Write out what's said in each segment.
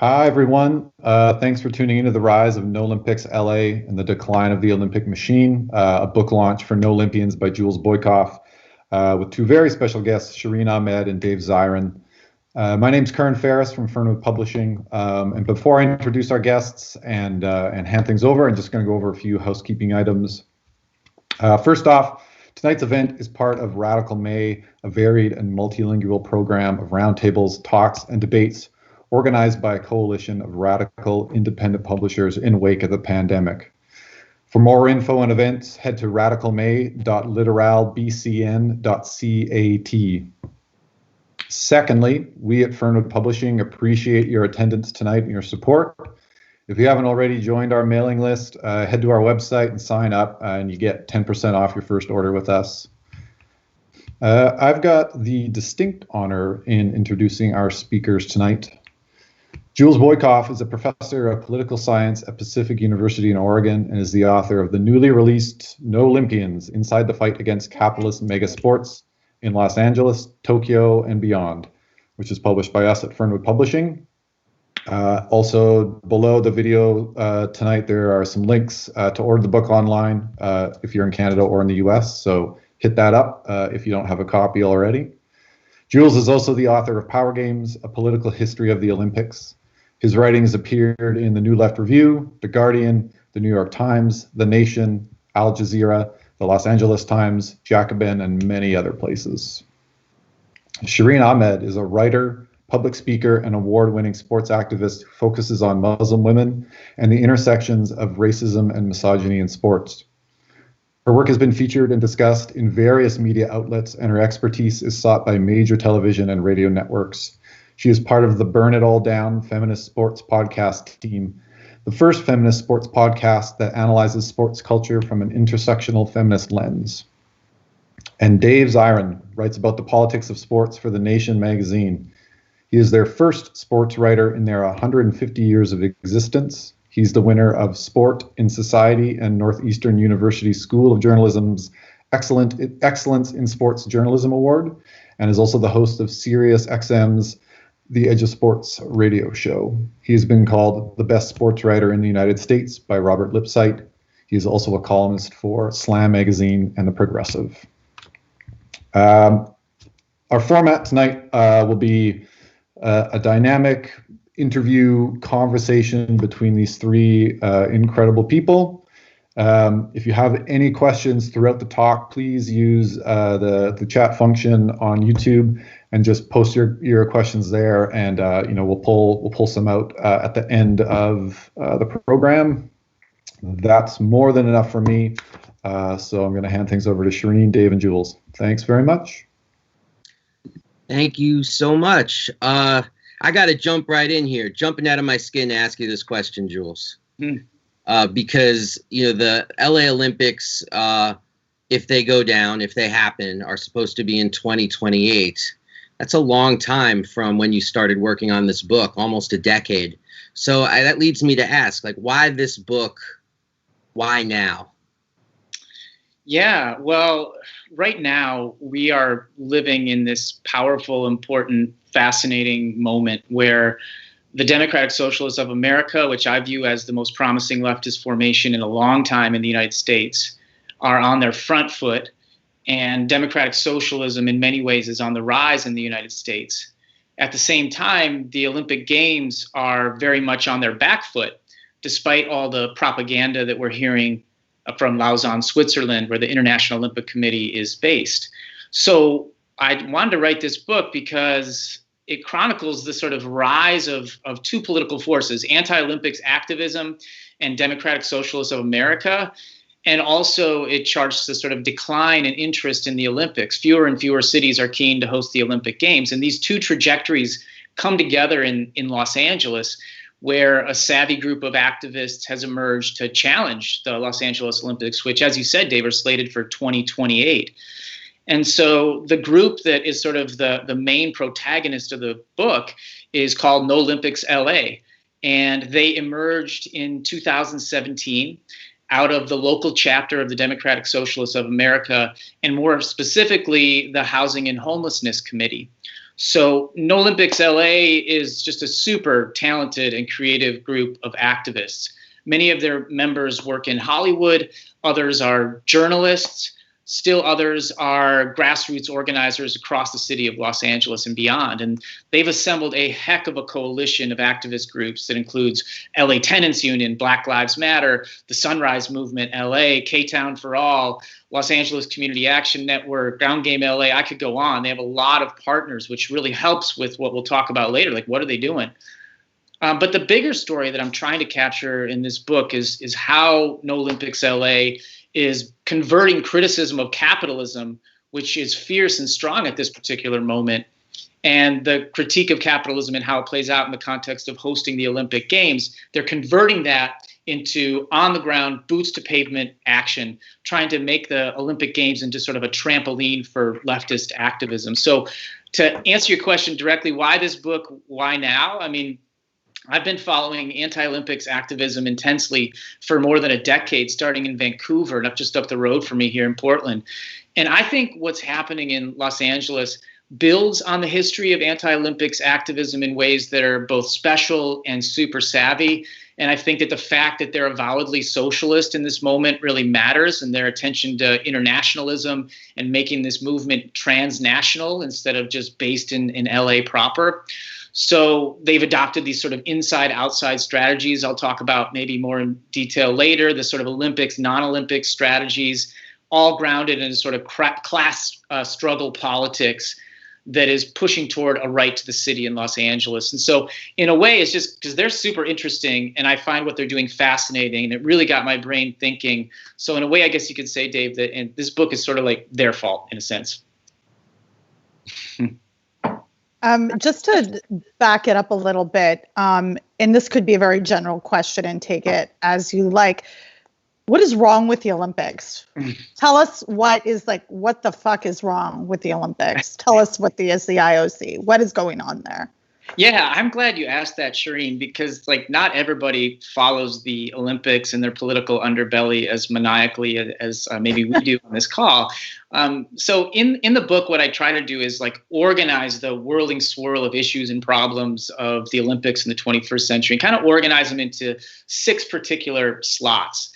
Hi, everyone. Thanks for tuning into The Rise of NOlympics LA and the Decline of the Olympic Machine, a book launch for NOlympians by Jules Boykoff, with two very special guests, Shireen Ahmed and Dave Zirin. My name's Kern Ferris from Fernwood Publishing. And before I introduce our guests and hand things over, I'm just going to go over a few housekeeping items. First off, tonight's event is part of Radical May, a varied and multilingual program of roundtables, talks, and debates organized by a coalition of radical independent publishers in wake of the pandemic. For more info and events, head to radicalmay.literalbcn.cat. Secondly, we at Fernwood Publishing appreciate your attendance tonight and your support. If you haven't already joined our mailing list, head to our website and sign up, and you get 10% off your first order with us. I've got the distinct honor in introducing our speakers tonight. Jules Boykoff is a professor of political science at Pacific University in Oregon and is the author of the newly released NOlympians, Inside the Fight Against Capitalist Megasports in Los Angeles, Tokyo, and Beyond, which is published by us at Fernwood Publishing. Also, below the video tonight, there are some links to order the book online if you're in Canada or in the US, so hit that up if you don't have a copy already. Jules is also the author of Power Games, A Political History of the Olympics. His writings appeared in the New Left Review, The Guardian, The New York Times, The Nation, Al Jazeera, The Los Angeles Times, Jacobin, and many other places. Shireen Ahmed is a writer, public speaker, and award-winning sports activist who focuses on Muslim women and the intersections of racism and misogyny in sports. Her work has been featured and discussed in various media outlets, and her expertise is sought by major television and radio networks. She is part of the Burn It All Down feminist sports podcast team, the first feminist sports podcast that analyzes sports culture from an intersectional feminist lens. And Dave Zirin writes about the politics of sports for The Nation magazine. He is their first sports writer in their 150 years of existence. He's the winner of Sport in Society and Northeastern University School of Journalism's Excellence in Sports Journalism Award, and is also the host of Sirius XM's The Edge of Sports radio show. He has been called the best sports writer in the United States by Robert Lipsyte. He is also a columnist for Slam Magazine and The Progressive. Our format tonight will be a dynamic interview conversation between these three incredible people. If you have any questions throughout the talk, please use the chat function on YouTube and just post your questions there, and we'll pull some out at the end of the program. That's more than enough for me. So I'm going to hand things over to Shireen, Dave, and Jules. Thanks very much. Thank you so much. I got to jump right in here, jumping out of my skin to ask you this question, Jules. Because, the LA Olympics, if they go down, if they happen, are supposed to be in 2028. That's a long time from when you started working on this book, almost a decade. So that leads me to ask, why this book? Why now? Yeah, well, right now we are living in this powerful, important, fascinating moment where the Democratic Socialists of America, which I view as the most promising leftist formation in a long time in the United States, are on their front foot, and democratic socialism in many ways is on the rise in the United States. At the same time, the Olympic Games are very much on their back foot, despite all the propaganda that we're hearing from Lausanne, Switzerland, where the International Olympic Committee is based. So I wanted to write this book because it chronicles the sort of rise of two political forces, anti-Olympics activism and Democratic Socialists of America. And also it charts the sort of decline in interest in the Olympics. Fewer and fewer cities are keen to host the Olympic Games. And these two trajectories come together in Los Angeles, where a savvy group of activists has emerged to challenge the Los Angeles Olympics, which, as you said, Dave, are slated for 2028. And so the group that is sort of the main protagonist of the book is called NOlympics LA. And they emerged in 2017 out of the local chapter of the Democratic Socialists of America, and more specifically, the Housing and Homelessness Committee. So NOlympics LA is just a super talented and creative group of activists. Many of their members work in Hollywood, others are journalists, still others are grassroots organizers across the city of Los Angeles and beyond. And they've assembled a heck of a coalition of activist groups that includes LA Tenants Union, Black Lives Matter, the Sunrise Movement LA, K-Town for All, Los Angeles Community Action Network, Ground Game LA. I could go on. They have a lot of partners, which really helps with what we'll talk about later. Like, what are they doing? But the bigger story that I'm trying to capture in this book is how NOlympics LA is converting criticism of capitalism, which is fierce and strong at this particular moment, and the critique of capitalism and how it plays out in the context of hosting the Olympic Games. They're converting that into on-the-ground, boots-to-pavement action, trying to make the Olympic Games into sort of a trampoline for leftist activism. So to answer your question directly, why this book, why now? I mean, I've been following anti-Olympics activism intensely for more than a decade, starting in Vancouver, not just up the road from me here in Portland. And I think what's happening in Los Angeles builds on the history of anti-Olympics activism in ways that are both special and super savvy. And I think that the fact that they're avowedly socialist in this moment really matters, and their attention to internationalism and making this movement transnational instead of just based in LA proper. So they've adopted these sort of inside-outside strategies I'll talk about maybe more in detail later, the sort of Olympics, non-Olympics strategies, all grounded in a sort of class struggle politics that is pushing toward a right to the city in Los Angeles. And so in a way, it's just because they're super interesting, and I find what they're doing fascinating, and it really got my brain thinking. So in a way, I guess you could say, Dave, that this book is sort of like their fault in a sense. Just to back it up a little bit, and this could be a very general question and take it as you like. What is wrong with the Olympics? Tell us what the fuck is wrong with the Olympics? Tell us what is the IOC. What is going on there? Yeah, I'm glad you asked that, Shireen, because not everybody follows the Olympics and their political underbelly as maniacally as maybe we do on this call. So in the book, what I try to do is organize the whirling swirl of issues and problems of the Olympics in the 21st century and kind of organize them into 6 particular slots.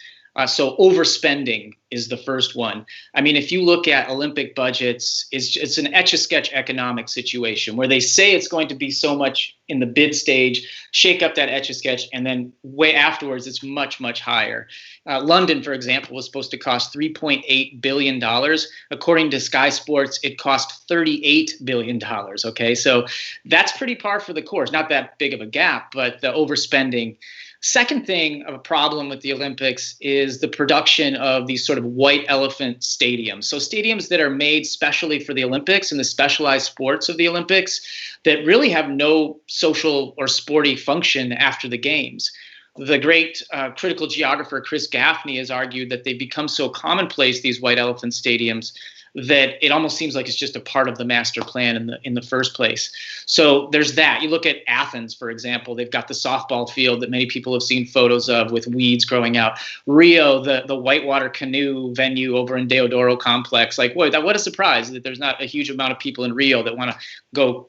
So overspending is the first one. I mean, if you look at Olympic budgets, it's an etch-a-sketch economic situation where they say it's going to be so much in the bid stage, shake up that etch-a-sketch, and then way afterwards, it's much, much higher. London, for example, was supposed to cost $3.8 billion. According to Sky Sports, it cost $38 billion. Okay, so that's pretty par for the course. Not that big of a gap, but the overspending. Second thing of a problem with the Olympics is the production of these sort of white elephant stadiums. So stadiums that are made specially for the Olympics and the specialized sports of the Olympics that really have no social or sporty function after the games. The great critical geographer Chris Gaffney has argued that they've become so commonplace, these white elephant stadiums, that it almost seems like it's just a part of the master plan in the first place. So there's that. You look at Athens, for example, they've got the softball field that many people have seen photos of with weeds growing out. Rio, the whitewater canoe venue over in Deodoro complex. What a surprise that there's not a huge amount of people in Rio that want to go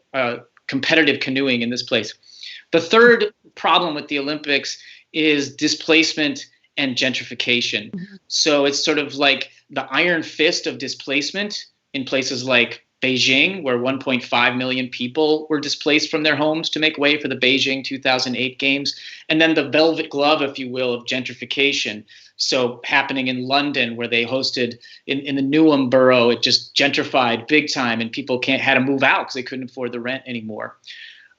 competitive canoeing in this place. The third problem with the Olympics is displacement and gentrification. Mm-hmm. So it's sort of like the iron fist of displacement in places like Beijing, where 1.5 million people were displaced from their homes to make way for the Beijing 2008 games. And then the velvet glove, if you will, of gentrification. So happening in London, where they hosted in the Newham borough, it just gentrified big time, and people had to move out because they couldn't afford the rent anymore.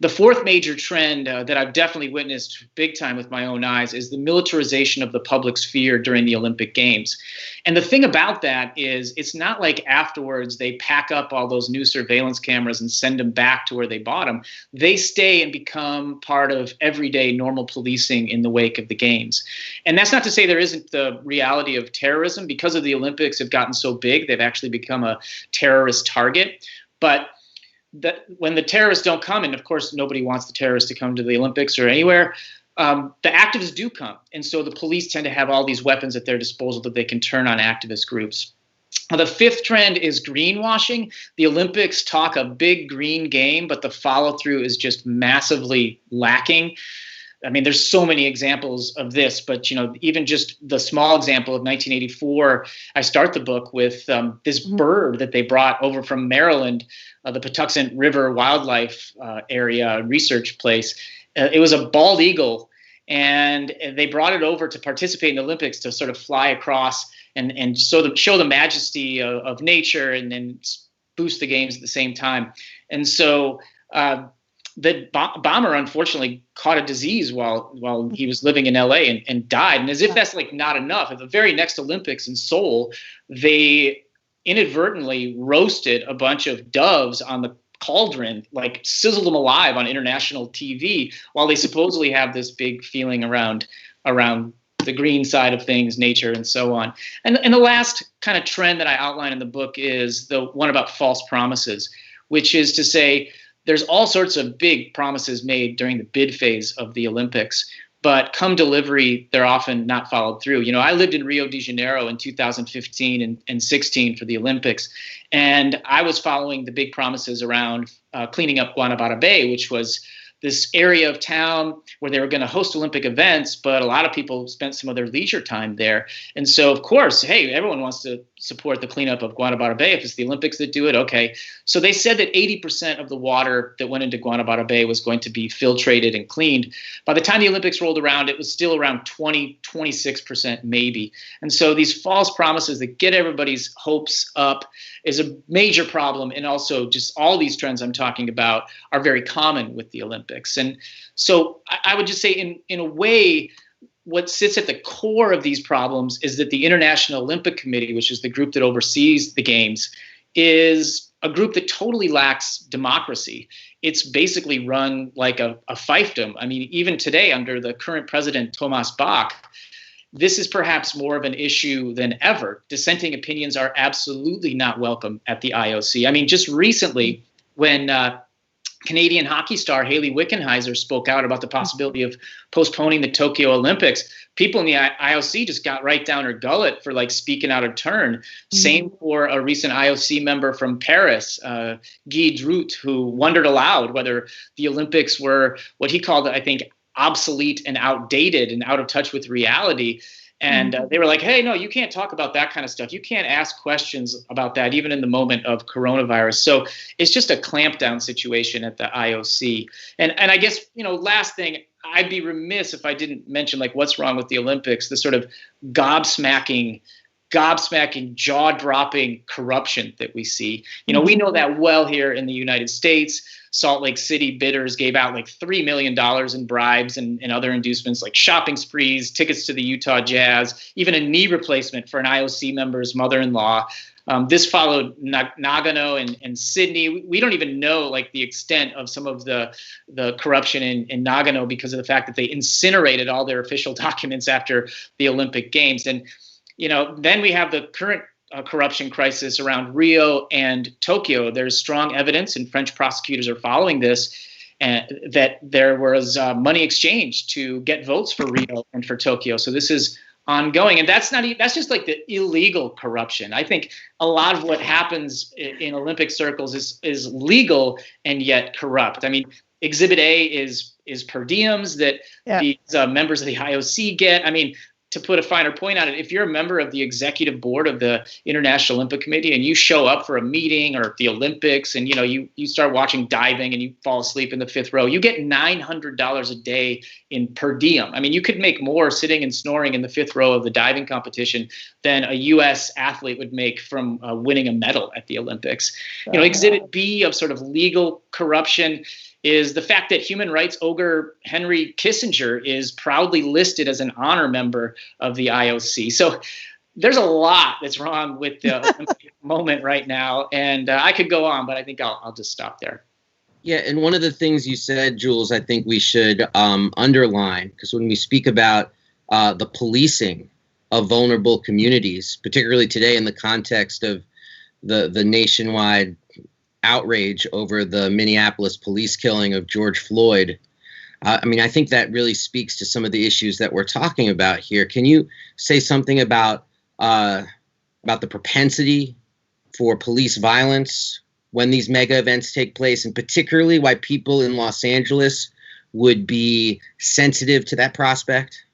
The fourth major trend that I've definitely witnessed big time with my own eyes is the militarization of the public sphere during the Olympic Games. And the thing about that is it's not like afterwards they pack up all those new surveillance cameras and send them back to where they bought them. They stay and become part of everyday normal policing in the wake of the games. And that's not to say there isn't the reality of terrorism. Because of the Olympics have gotten so big, they've actually become a terrorist target. But that when the terrorists don't come, and of course nobody wants the terrorists to come to the Olympics or anywhere, the activists do come. And so the police tend to have all these weapons at their disposal that they can turn on activist groups. The fifth trend is greenwashing. The Olympics talk a big green game, but the follow through is just massively lacking. I mean, there's so many examples of this, but, even just the small example of 1984, I start the book with this bird that they brought over from Maryland, the Patuxent River Wildlife Area research place. It was a bald eagle, and they brought it over to participate in the Olympics to sort of fly across and show the majesty of nature and then boost the games at the same time. And so the bomber unfortunately caught a disease while he was living in LA and died. And as if that's like not enough, at the very next Olympics in Seoul, they inadvertently roasted a bunch of doves on the cauldron, like sizzled them alive on international TV, while they supposedly have this big feeling around the green side of things, nature, and so on. And the last kind of trend that I outline in the book is the one about false promises, which is to say there's all sorts of big promises made during the bid phase of the Olympics, but come delivery, they're often not followed through. I lived in Rio de Janeiro in 2015 and 16 for the Olympics, and I was following the big promises around cleaning up Guanabara Bay, which was this area of town where they were going to host Olympic events, but a lot of people spent some of their leisure time there. And so, of course, hey, everyone wants to support the cleanup of Guanabara Bay. If it's the Olympics that do it, okay. So they said that 80% of the water that went into Guanabara Bay was going to be filtrated and cleaned. By the time the Olympics rolled around, it was still around 26% maybe. And so these false promises that get everybody's hopes up is a major problem. And also just all these trends I'm talking about are very common with the Olympics. And so I would just say in a way, what sits at the core of these problems is that the International Olympic Committee, which is the group that oversees the games, is a group that totally lacks democracy. It's basically run like a fiefdom. I mean, even today, under the current president, Thomas Bach, this is perhaps more of an issue than ever. Dissenting opinions are absolutely not welcome at the IOC. I mean, just recently, when Canadian hockey star Hayley Wickenheiser spoke out about the possibility of postponing the Tokyo Olympics, people in the IOC just got right down her gullet for like speaking out of turn. Mm-hmm. Same for a recent IOC member from Paris, Guy Drut, who wondered aloud whether the Olympics were what he called, I think, obsolete and outdated and out of touch with reality. And they were like, hey, no, you can't talk about that kind of stuff. You can't ask questions about that, even in the moment of coronavirus. So it's just a clampdown situation at the IOC. And I guess, last thing, I'd be remiss if I didn't mention like what's wrong with the Olympics, the sort of gobsmacking, jaw-dropping corruption that we see. We know that well here in the United States. Salt Lake City bidders gave out like $3 million in bribes and other inducements like shopping sprees, tickets to the Utah Jazz, even a knee replacement for an IOC member's mother-in-law. This followed Nagano and Sydney. We don't even know like the extent of some of the corruption in Nagano because of the fact that they incinerated all their official documents after the Olympic Games. And, then we have the current corruption crisis around Rio and Tokyo. There's strong evidence, and French prosecutors are following this, that there was money exchanged to get votes for Rio and for Tokyo. So this is ongoing, and that's just like the illegal corruption. I think a lot of what happens in Olympic circles is legal and yet corrupt. I mean, Exhibit A is per diems that these members of the IOC get. I mean, to put a finer point on it, if you're a member of the executive board of the International Olympic Committee and you show up for a meeting or the Olympics and you start watching diving and you fall asleep in the fifth row, you get $900 a day in per diem. I mean, you could make more sitting and snoring in the fifth row of the diving competition than a U.S. athlete would make from winning a medal at the Olympics. Exhibit B of sort of legal corruption is the fact that human rights ogre Henry Kissinger is proudly listed as an honor member of the IOC. So there's a lot that's wrong with the Olympic moment right now. And I could go on, but I think I'll just stop there. Yeah, and one of the things you said, Jules, I think we should underline, because when we speak about the policing of vulnerable communities, particularly today in the context of the nationwide outrage over the Minneapolis police killing of George Floyd. I think that really speaks to some of the issues that we're talking about here. Can you say something about the propensity for police violence when these mega events take place, and particularly why people in Los Angeles would be sensitive to that prospect?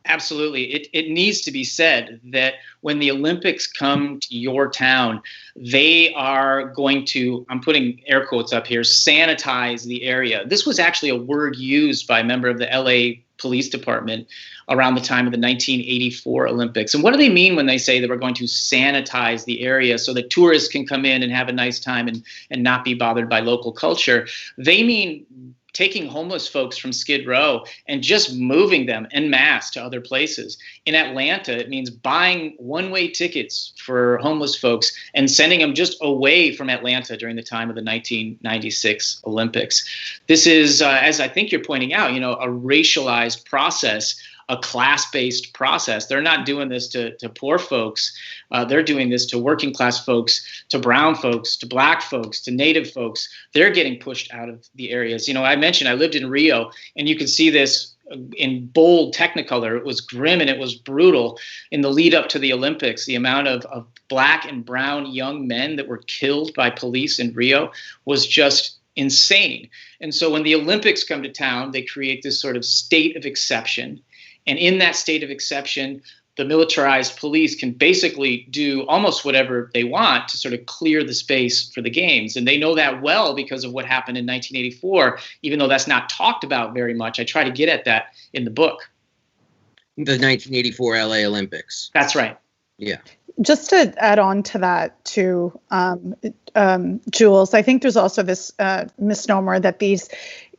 Absolutely. It needs to be said that when the Olympics come to your town, they are going to, I'm putting air quotes up here, sanitize the area. This was actually a word used by a member of the LA Police Department around the time of the 1984 Olympics. And what do they mean when they say that we're going to sanitize the area so that tourists can come in and have a nice time and not be bothered by local culture? They mean taking homeless folks from Skid Row and just moving them en masse to other places. In Atlanta, it means buying one-way tickets for homeless folks and sending them just away from Atlanta during the time of the 1996 Olympics. This is, as I think you're pointing out, a racialized process, a class-based process. They're not doing this to poor folks. They're doing this to working class folks, to brown folks, to black folks, to native folks. They're getting pushed out of the areas. I mentioned I lived in Rio, and you can see this in bold Technicolor. It was grim and it was brutal in the lead up to the Olympics. The amount of black and brown young men that were killed by police in Rio was just insane. And so when the Olympics come to town, they create this sort of state of exception. And in that state of exception, the militarized police can basically do almost whatever they want to sort of clear the space for the games. And they know that well because of what happened in 1984, even though that's not talked about very much. I try to get at that in the book. The 1984 LA Olympics. That's right. Yeah. Just to add on to that, too, Jules, I think there's also this misnomer that these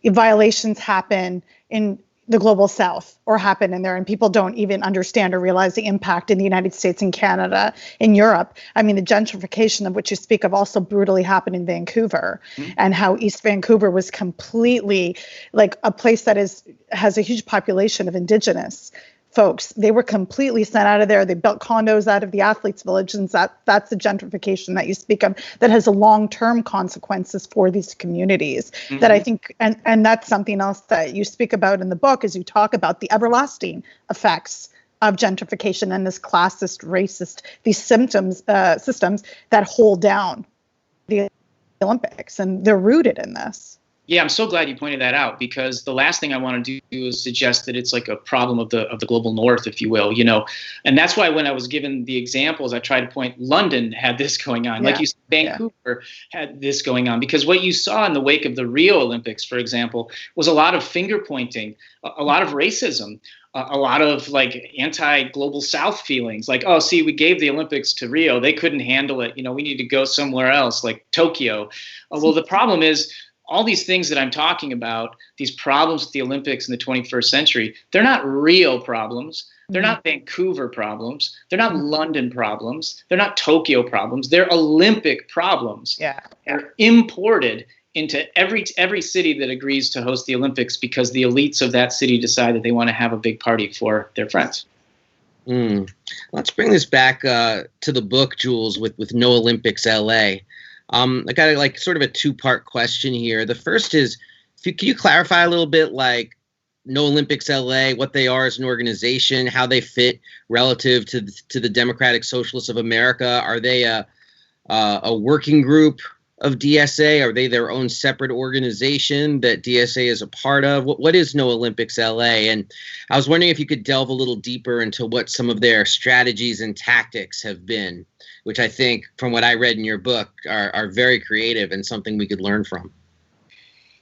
violations happen in the global South or happen in there, and people don't even understand or realize the impact in the United States and Canada, in Europe. I mean, the gentrification of which you speak of also brutally happened in Vancouver, and how East Vancouver was completely like a place that has a huge population of Indigenous folks. They were completely sent out of there. They built condos out of the athletes' village, and that's the gentrification that you speak of that has a long-term consequences for these communities. That I think, and that's something else that you speak about in the book, as you talk about the everlasting effects of gentrification and this classist, racist, these systems that hold down the Olympics, and they're rooted in this. Yeah, I'm so glad you pointed that out, because the last thing I want to do is suggest that it's like a problem of the global north, if you will, and that's why when I was given the examples, I tried to point London had this going on. Like you said, Vancouver had this going on, because what you saw in the wake of the Rio Olympics, for example, was a lot of finger pointing, a lot of racism, a lot of like anti-global South feelings, like, oh, see, we gave the Olympics to Rio. They couldn't handle it. We need to go somewhere else, like Tokyo. Well, the problem is, all these things that I'm talking about, these problems with the Olympics in the 21st century, they're not real problems. They're not Vancouver problems. They're not London problems. They're not Tokyo problems. They're Olympic problems. Yeah. They're imported into every city that agrees to host the Olympics because the elites of that city decide that they want to have a big party for their friends. Let's bring this back to the book, Jules, with NOlympics LA. I got like sort of a two-part question here. The first is, can you clarify a little bit, like NOlympics LA, what they are as an organization, how they fit relative to the Democratic Socialists of America? Are they a working group of DSA? Are they their own separate organization that DSA is a part of? What is NOlympics LA? And I was wondering if you could delve a little deeper into what some of their strategies and tactics have been, which I think, from what I read in your book, are very creative and something we could learn from.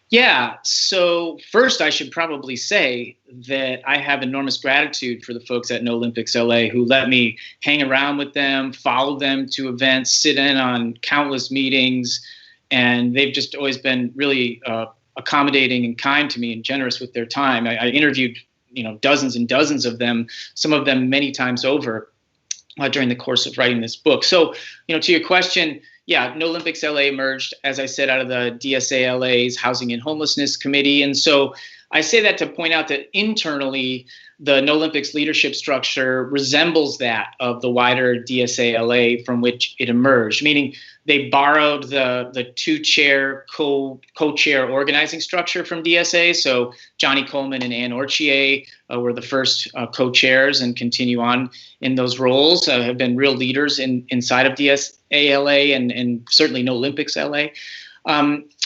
Yeah. So first, I should probably say that I have enormous gratitude for the folks at NOlympics LA who let me hang around with them, follow them to events, sit in on countless meetings, and they've just always been really accommodating and kind to me and generous with their time. I interviewed, dozens and dozens of them, some of them many times over during the course of writing this book. So, to your question, yeah, NOlympics LA emerged, as I said, out of the DSA LA's Housing and Homelessness Committee. And so I say that to point out that internally, the NOlympics leadership structure resembles that of the wider DSA-LA from which it emerged, meaning they borrowed the two-chair co-chair organizing structure from DSA. So Johnny Coleman and Ann Orchier were the first co-chairs and continue on in those roles, have been real leaders inside of DSA-LA and certainly NOlympics LA.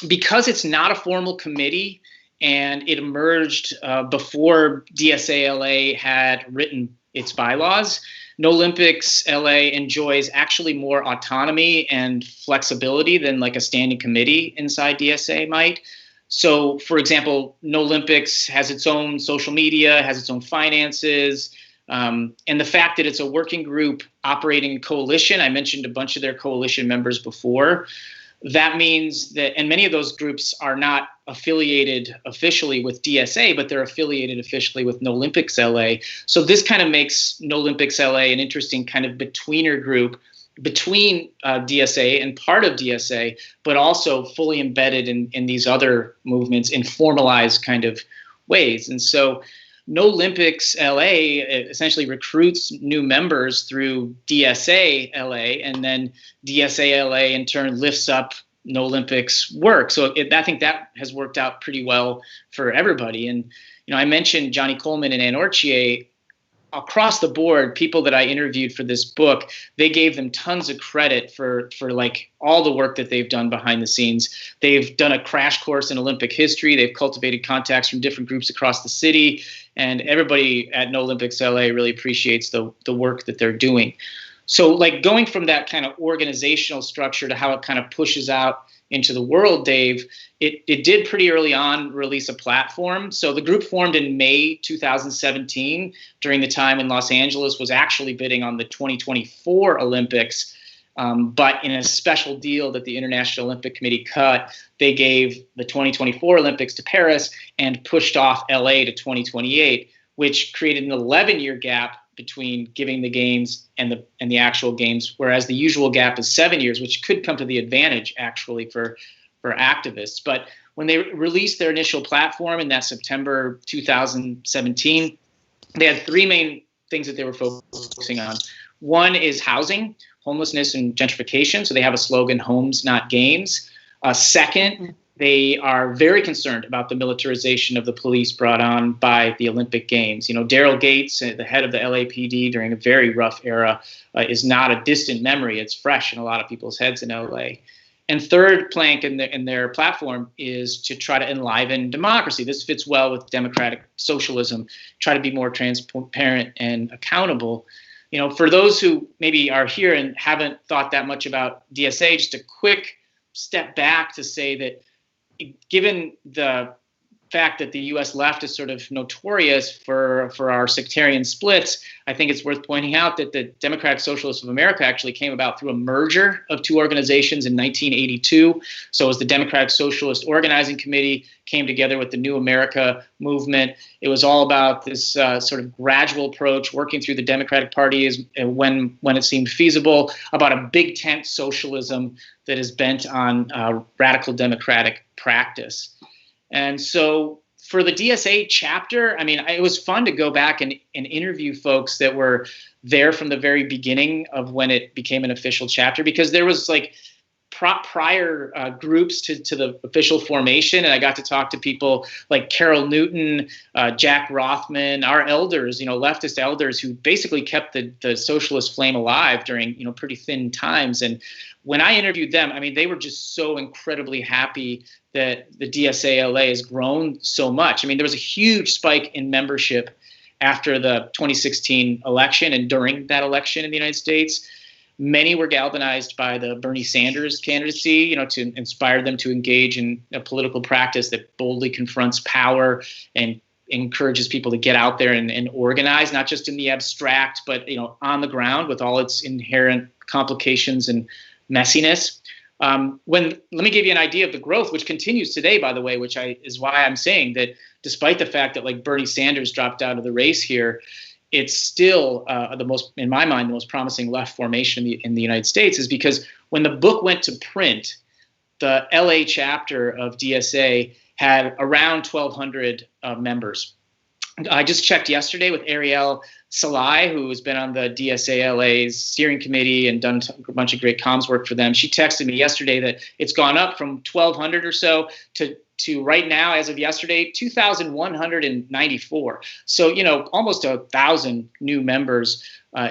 Because it's not a formal committee, and it emerged before DSA-LA had written its bylaws, NOlympics LA enjoys actually more autonomy and flexibility than like a standing committee inside DSA might. So, for example, NOlympics has its own social media, has its own finances, and the fact that it's a working group operating in coalition, I mentioned a bunch of their coalition members before. That means that, and many of those groups are not affiliated officially with DSA, but they're affiliated officially with NOlympics LA. So this kind of makes NOlympics LA an interesting kind of betweener group between DSA and part of DSA, but also fully embedded in these other movements in formalized kind of ways. And so NOlympics LA essentially recruits new members through DSA LA, and then DSA LA in turn lifts up NOlympics work. So I think that has worked out pretty well for everybody. And I mentioned Johnny Coleman and Ann Orchier. Across the board, people that I interviewed for this book, they gave them tons of credit for like all the work that they've done behind the scenes. They've done a crash course in Olympic history. They've cultivated contacts from different groups across the city. And everybody at NOlympics LA really appreciates the work that they're doing. So like going from that kind of organizational structure to how it kind of pushes out into the world, Dave, it did pretty early on release a platform. So the group formed in May 2017 during the time when Los Angeles was actually bidding on the 2024 Olympics. But in a special deal that the International Olympic Committee cut, they gave the 2024 Olympics to Paris and pushed off LA to 2028, which created an 11-year gap between giving the games and the actual games, whereas the usual gap is 7 years, which could come to the advantage actually for activists. But when they released their initial platform in that September 2017, they had three main things that they were focusing on. One is housing, homelessness, and gentrification. So they have a slogan, homes, not games. Second, they are very concerned about the militarization of the police brought on by the Olympic Games. Daryl Gates, the head of the LAPD during a very rough era, is not a distant memory. It's fresh in a lot of people's heads in LA. And third plank in their platform is to try to enliven democracy. This fits well with democratic socialism, try to be more transparent and accountable. For those who maybe are here and haven't thought that much about DSA, just a quick step back to say that given the fact that the U.S. left is sort of notorious for our sectarian splits, I think it's worth pointing out that the Democratic Socialists of America actually came about through a merger of two organizations in 1982. So as the Democratic Socialist Organizing Committee came together with the New America movement, it was all about this sort of gradual approach, working through the Democratic Party when it seemed feasible, about a big tent socialism that is bent on radical democratic practice. And so for the DSA chapter, it was fun to go back and interview folks that were there from the very beginning of when it became an official chapter, because there was like prior groups to the official formation. And I got to talk to people like Carol Newton, Jack Rothman, our elders, leftist elders who basically kept the socialist flame alive during, pretty thin times. And when I interviewed them, they were just so incredibly happy that the DSA LA has grown so much. There was a huge spike in membership after the 2016 election and during that election in the United States. Many were galvanized by the Bernie Sanders candidacy, to inspire them to engage in a political practice that boldly confronts power and encourages people to get out there and organize, not just in the abstract, but on the ground with all its inherent complications and messiness. Let me give you an idea of the growth, which continues today, by the way, which is why I'm saying that despite the fact that like Bernie Sanders dropped out of the race here, it's still in my mind, the most promising left formation in the United States, is because when the book went to print, the LA chapter of DSA had around 1,200 members. I just checked yesterday with Ariel Salai, who has been on the DSALA's steering committee and done a bunch of great comms work for them. She texted me yesterday that it's gone up from 1,200 or so to right now, as of yesterday, 2,194. So, almost 1,000 new members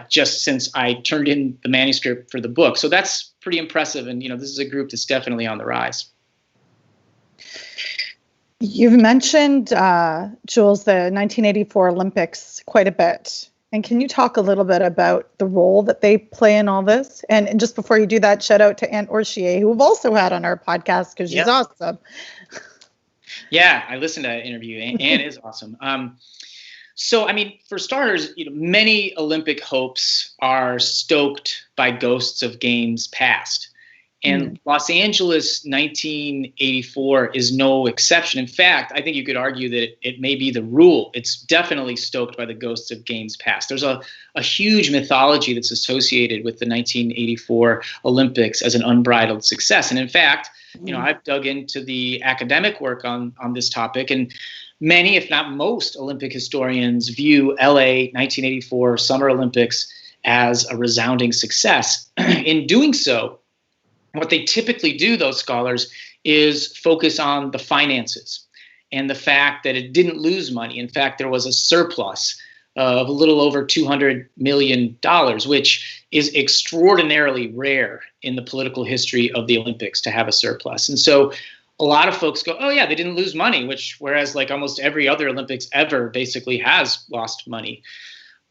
just since I turned in the manuscript for the book. So that's pretty impressive. And, this is a group that's definitely on the rise. You've mentioned, Jules, the 1984 Olympics quite a bit. And can you talk a little bit about the role that they play in all this? And just before you do that, shout out to Anne Orchier, who we've also had on our podcast because she's awesome. Yeah, I listened to that interview. Anne is awesome. So, for starters, many Olympic hopes are stoked by ghosts of games past. And Los Angeles 1984 is no exception. In fact, I think you could argue that it may be the rule. It's definitely stoked by the ghosts of games past. There's a huge mythology that's associated with the 1984 Olympics as an unbridled success. And in fact, I've dug into the academic work on this topic, and many, if not most, Olympic historians view LA 1984 Summer Olympics as a resounding success. In doing so, what they typically do, those scholars, is focus on the finances and the fact that it didn't lose money. In fact, there was a surplus of a little over $200 million, which is extraordinarily rare in the political history of the Olympics to have a surplus. And so a lot of folks go, oh, yeah, they didn't lose money, whereas like almost every other Olympics ever basically has lost money.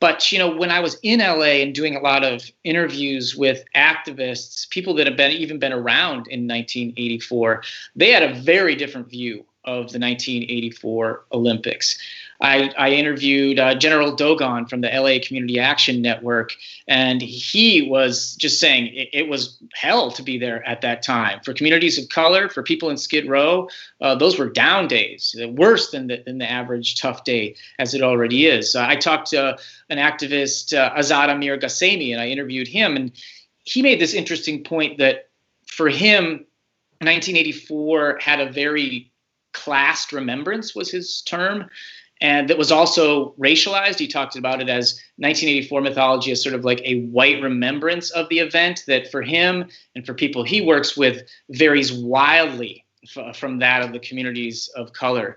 But, when I was in LA and doing a lot of interviews with activists, people that have been around in 1984, they had a very different view of the 1984 Olympics. I interviewed General Dogon from the LA Community Action Network, and he was just saying it was hell to be there at that time. For communities of color, for people in Skid Row, those were down days, worse than the average tough day as it already is. I talked to an activist, Azad Amir Ghassemi, and I interviewed him, and he made this interesting point that for him, 1984 had a very classed remembrance, was his term. And that was also racialized. He talked about it as 1984 mythology as sort of like a white remembrance of the event that for him and for people he works with varies wildly from that of the communities of color.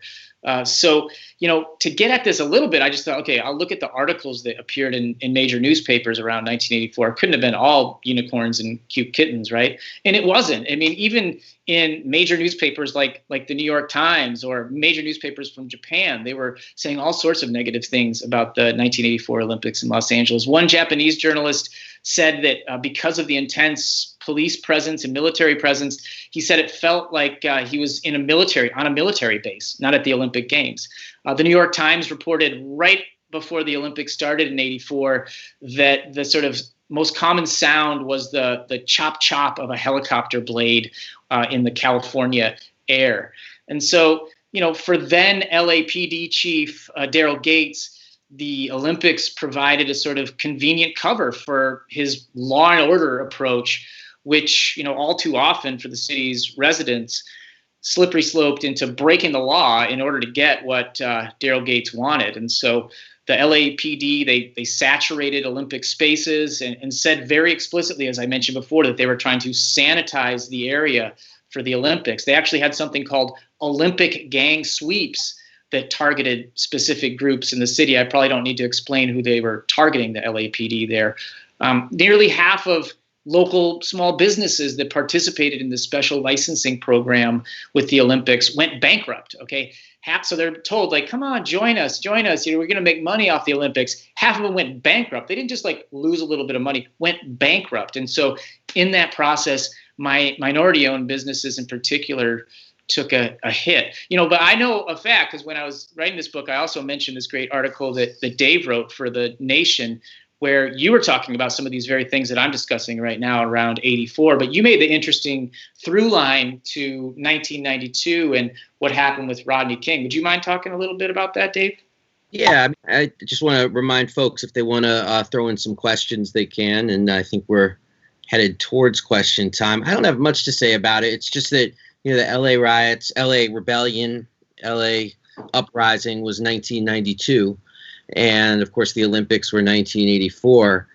So, to get at this a little bit, I just thought, okay, I'll look at the articles that appeared in major newspapers around 1984. It couldn't have been all unicorns and cute kittens, right? And it wasn't. Even in major newspapers like the New York Times or major newspapers from Japan, they were saying all sorts of negative things about the 1984 Olympics in Los Angeles. One Japanese journalist said that because of the intense police presence and military presence, he said it felt like he was on a military base, not at the Olympic Games. The New York Times reported right before the Olympics started in '84 that the sort of most common sound was the chop chop of a helicopter blade in the California air. And so, for then LAPD chief Daryl Gates, the Olympics provided a sort of convenient cover for his law and order approach, which, all too often for the city's residents, slippery sloped into breaking the law in order to get what Daryl Gates wanted. And so the LAPD, they saturated Olympic spaces and said very explicitly, as I mentioned before, that they were trying to sanitize the area for the Olympics. They actually had something called Olympic gang sweeps that targeted specific groups in the city. I probably don't need to explain who they were targeting, the LAPD there. Nearly half of local small businesses that participated in the special licensing program with the Olympics went bankrupt, okay? So they're told, like, come on, join us. We're going to make money off the Olympics. Half of them went bankrupt. They didn't just lose a little bit of money, went bankrupt. And so in that process, my minority-owned businesses in particular took a hit. But I know a fact, because when I was writing this book, I also mentioned this great article that Dave wrote for The Nation, where you were talking about some of these very things that I'm discussing right now around 84, but you made the interesting through line to 1992 and what happened with Rodney King. Would you mind talking a little bit about that, Dave? Yeah, I just want to remind folks, if they want to throw in some questions, they can, and I think we're headed towards question time. I don't have much to say about it. It's just that the LA riots, LA rebellion, LA uprising was 1992. And of course, the Olympics were 1984.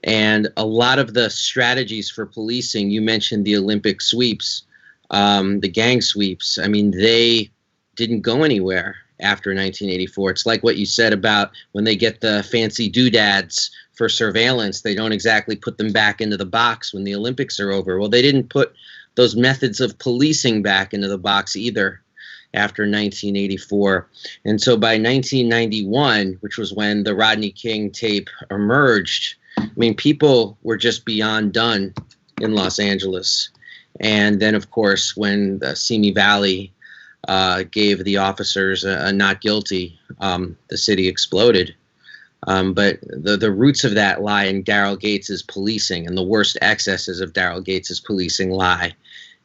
And a lot of the strategies for policing, you mentioned the Olympic sweeps, the gang sweeps. I mean, they didn't go anywhere after 1984. It's like what you said about when they get the fancy doodads for surveillance, they don't exactly put them back into the box when the Olympics are over. Well, they didn't put those methods of policing back into the box either after 1984. And so by 1991, which was when the Rodney King tape emerged, I mean, people were just beyond done in Los Angeles. And then, of course, when the Simi Valley gave the officers a not guilty, the city exploded. But the roots of that lie in Daryl Gates's policing, and the worst excesses of Daryl Gates's policing lie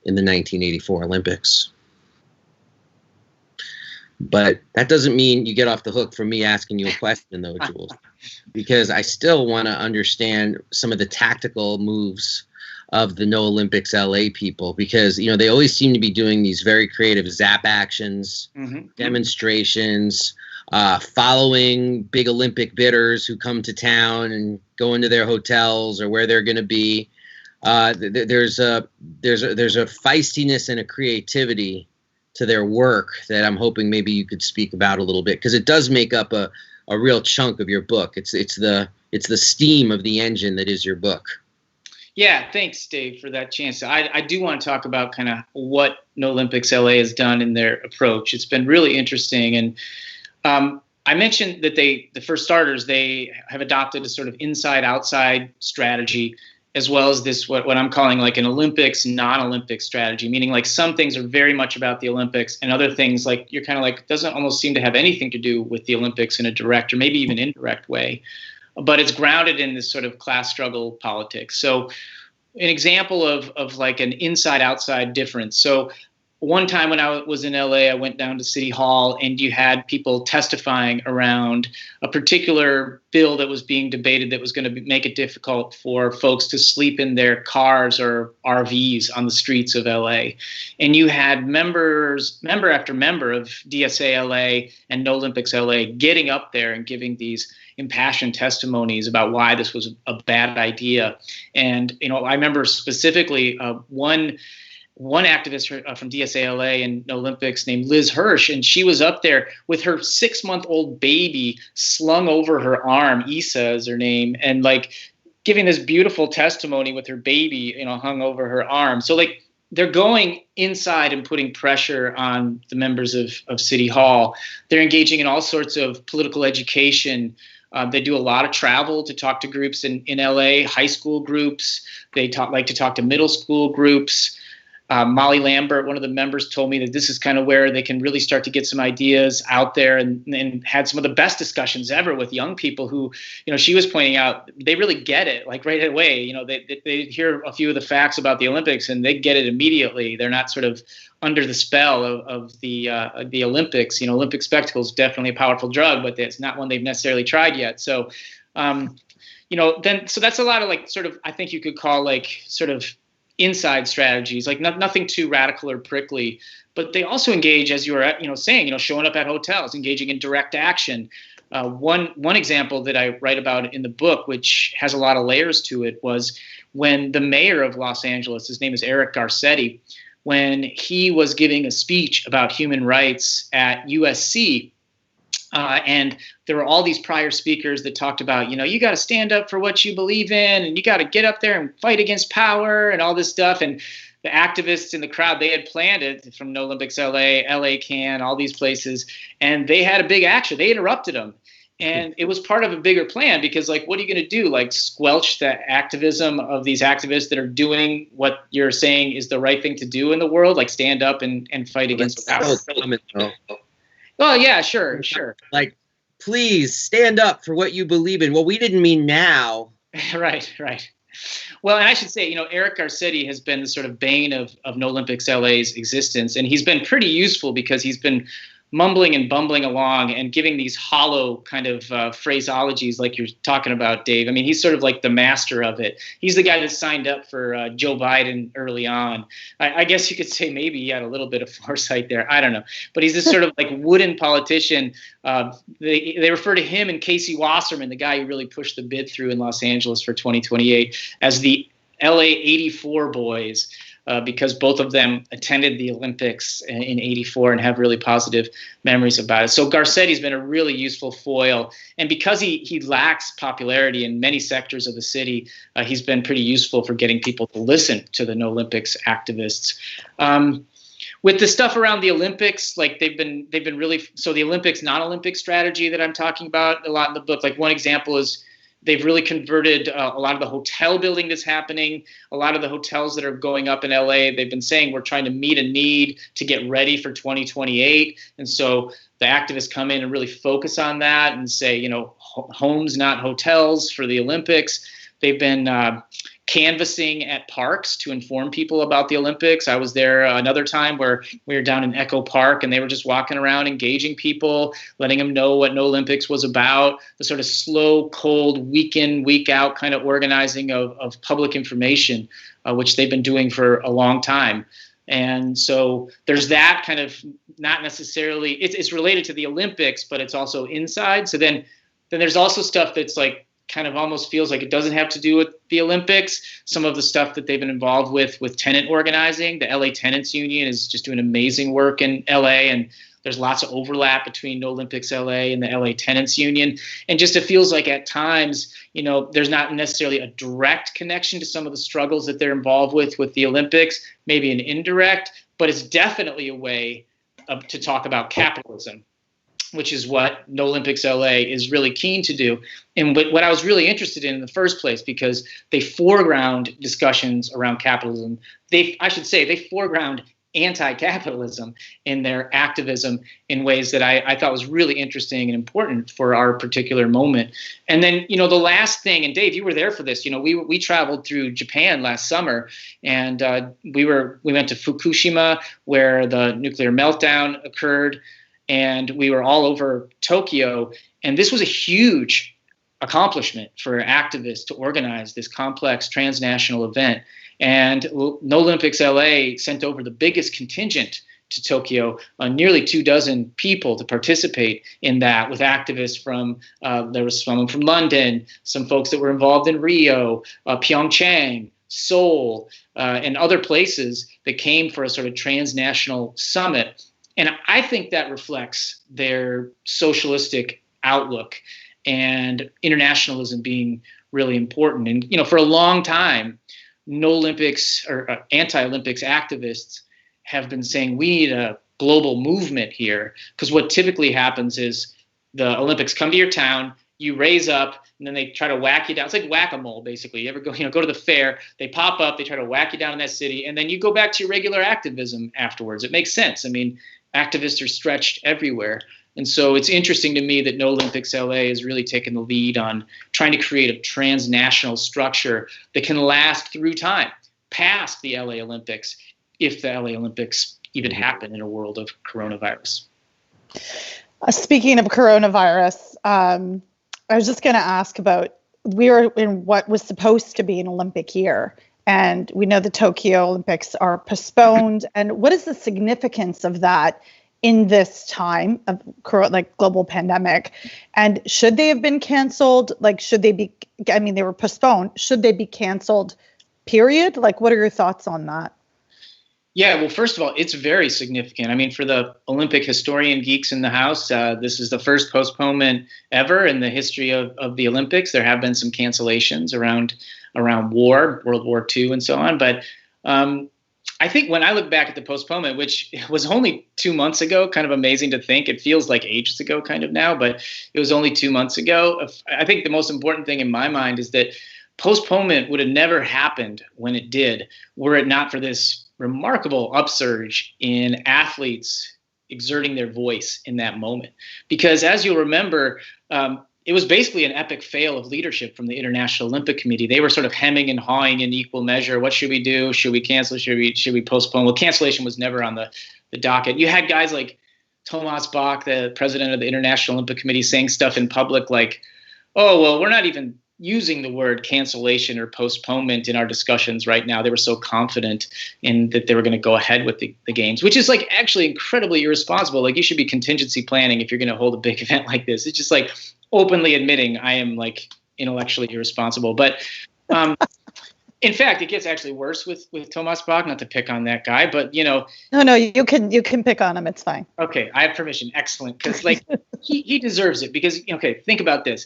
in the 1984 Olympics. But that doesn't mean you get off the hook from me asking you a question, though, Jules, because I still want to understand some of the tactical moves of the NOlympics LA people, because, you know, they always seem to be doing these very creative zap actions, demonstrations, following big Olympic bidders who come to town and go into their hotels or where they're going to be. There's a feistiness and a creativity to their work that I'm hoping maybe you could speak about a little bit, because it does make up a real chunk of your book. It's the steam of the engine that is your book. Yeah, thanks, Dave, for that chance. I do want to talk about kind of what NOlympics LA has done in their approach. It's been really interesting. And I mentioned that for starters, they have adopted a sort of inside-outside strategy, as well as this, what I'm calling like an Olympics, non-Olympic strategy, meaning like some things are very much about the Olympics and other things like you're kind of like, doesn't almost seem to have anything to do with the Olympics in a direct or maybe even indirect way. But it's grounded in this sort of class struggle politics. So an example of like an inside-outside difference. So one time when I was in LA, I went down to City Hall and you had people testifying around a particular bill that was being debated that was going to make it difficult for folks to sleep in their cars or RVs on the streets of LA. And you had member after member of DSA LA and NOlympics LA getting up there and giving these impassioned testimonies about why this was a bad idea. And, you know, I remember specifically one activist from DSA LA and NOlympics named Liz Hirsch, and she was up there with her 6-month-old baby slung over her arm. Issa is her name, and like giving this beautiful testimony with her baby, you know, hung over her arm. So like they're going inside and putting pressure on the members of City Hall. They're engaging in all sorts of political education. They do a lot of travel to talk to groups in LA, high school groups. They like to talk to middle school groups. Molly Lambert, one of the members, told me that this is kind of where they can really start to get some ideas out there, and had some of the best discussions ever with young people who, you know, she was pointing out, they really get it like right away. You know, they hear a few of the facts about the Olympics and they get it immediately. They're not sort of under the spell of the Olympics. You know, Olympic spectacle is definitely a powerful drug, but it's not one they've necessarily tried yet. So, you know, so that's a lot of like sort of, I think you could call like sort of inside strategies, like nothing too radical or prickly, but they also engage, as you were, you know, saying, you know, showing up at hotels, engaging in direct action. One example that I write about in the book, which has a lot of layers to it, was when the mayor of Los Angeles, his name is Eric Garcetti, when he was giving a speech about human rights at USC. And there were all these prior speakers that talked about, you know, you got to stand up for what you believe in, and you got to get up there and fight against power and all this stuff. And the activists in the crowd, they had planned it from NOlympics LA, LA Can, all these places, and they had a big action. They interrupted them. And it was part of a bigger plan, because like, what are you going to do? Like squelch the activism of these activists that are doing what you're saying is the right thing to do in the world, like stand up and fight against power. Well, yeah, sure. Like, please stand up for what you believe in. Well, we didn't mean now. Right. Well, and I should say, you know, Eric Garcetti has been the sort of bane of NOlympics LA's existence, and he's been pretty useful because he's been mumbling and bumbling along and giving these hollow kind of phraseologies like you're talking about, Dave. I mean, he's sort of like the master of it. He's the guy that signed up for Joe Biden early on. I guess you could say maybe he had a little bit of foresight there. I don't know. But he's this sort of like wooden politician. They refer to him and Casey Wasserman, the guy who really pushed the bid through in Los Angeles for 2028, as the LA 84 boys. Because both of them attended the Olympics in '84 and have really positive memories about it. So Garcetti's been a really useful foil. And because he lacks popularity in many sectors of the city, he's been pretty useful for getting people to listen to the NOlympics activists. With the stuff around the Olympics, like they've been really, so the Olympics, non-Olympic strategy that I'm talking about a lot in the book, like one example is they've really converted a lot of the hotel building that's happening. A lot of the hotels that are going up in LA, they've been saying we're trying to meet a need to get ready for 2028. And so the activists come in and really focus on that and say, you know, homes, not hotels for the Olympics. They've been canvassing at parks to inform people about the Olympics. I was there another time where we were down in Echo Park and they were just walking around engaging people, letting them know what NOlympics was about, the sort of slow, cold, week in, week out kind of organizing of public information, which they've been doing for a long time. And so there's that kind of not necessarily, it's related to the Olympics, but it's also inside. So then there's also stuff that's like, kind of almost feels like it doesn't have to do with the Olympics. Some of the stuff that they've been involved with tenant organizing. The LA Tenants Union is just doing amazing work in LA, and there's lots of overlap between NOlympics LA and the LA Tenants Union. And just it feels like at times, you know, there's not necessarily a direct connection to some of the struggles that they're involved with the Olympics, maybe an indirect, but it's definitely a way to talk about capitalism, which is what NOlympics LA is really keen to do. And what I was really interested in the first place, because they foreground discussions around capitalism. They foreground anti-capitalism in their activism in ways that I thought was really interesting and important for our particular moment. And then, you know, the last thing, and Dave, you were there for this, you know, we traveled through Japan last summer, and we went to Fukushima, where the nuclear meltdown occurred. And we were all over Tokyo. And this was a huge accomplishment for activists to organize this complex transnational event. And NOlympics LA sent over the biggest contingent to Tokyo, nearly 24 people to participate in that, with activists from, there was someone from London, some folks that were involved in Rio, Pyeongchang, Seoul, and other places that came for a sort of transnational summit. And I think that reflects their socialistic outlook and internationalism being really important. And, you know, for a long time, NOlympics or anti-Olympics activists have been saying we need a global movement here, because what typically happens is the Olympics come to your town, you raise up, and then they try to whack you down. It's like whack-a-mole, basically. You ever go to the fair, they pop up, they try to whack you down in that city, and then you go back to your regular activism afterwards. It makes sense. I mean, activists are stretched everywhere. And so it's interesting to me that NOlympics LA has really taken the lead on trying to create a transnational structure that can last through time, past the LA Olympics, if the LA Olympics even happen in a world of coronavirus. Speaking of coronavirus, I was just going to ask about, we were in what was supposed to be an Olympic year, and we know the Tokyo Olympics are postponed. And what is the significance of that in this time of global pandemic? And should they have been canceled? Like, should they be, I mean, they were postponed. Should they be canceled, period? Like, what are your thoughts on that? Yeah, well, first of all, it's very significant. I mean, for the Olympic historian geeks in the house, this is the first postponement ever in the history of the Olympics. There have been some cancellations around war, World War II and so on. But I think when I look back at the postponement, which was only 2 months ago, kind of amazing to think, it feels like ages ago kind of now, but it was only 2 months ago. I think the most important thing in my mind is that postponement would have never happened when it did, were it not for this remarkable upsurge in athletes exerting their voice in that moment. Because as you'll remember, it was basically an epic fail of leadership from the International Olympic Committee. They were sort of hemming and hawing in equal measure. What should we do? Should we cancel? Should we postpone? Well, cancellation was never on the docket. You had guys like Thomas Bach, the president of the International Olympic Committee, saying stuff in public like, oh, well, we're not even using the word cancellation or postponement in our discussions right now. They were so confident in that they were going to go ahead with the games, which is like actually incredibly irresponsible. Like, you should be contingency planning if you're going to hold a big event like this. It's just like openly admitting I am like intellectually irresponsible. But in fact, it gets actually worse with Thomas Bach, not to pick on that guy, but No, you can pick on him. It's fine. Okay, I have permission. Excellent. Because like he deserves it because, okay, think about this.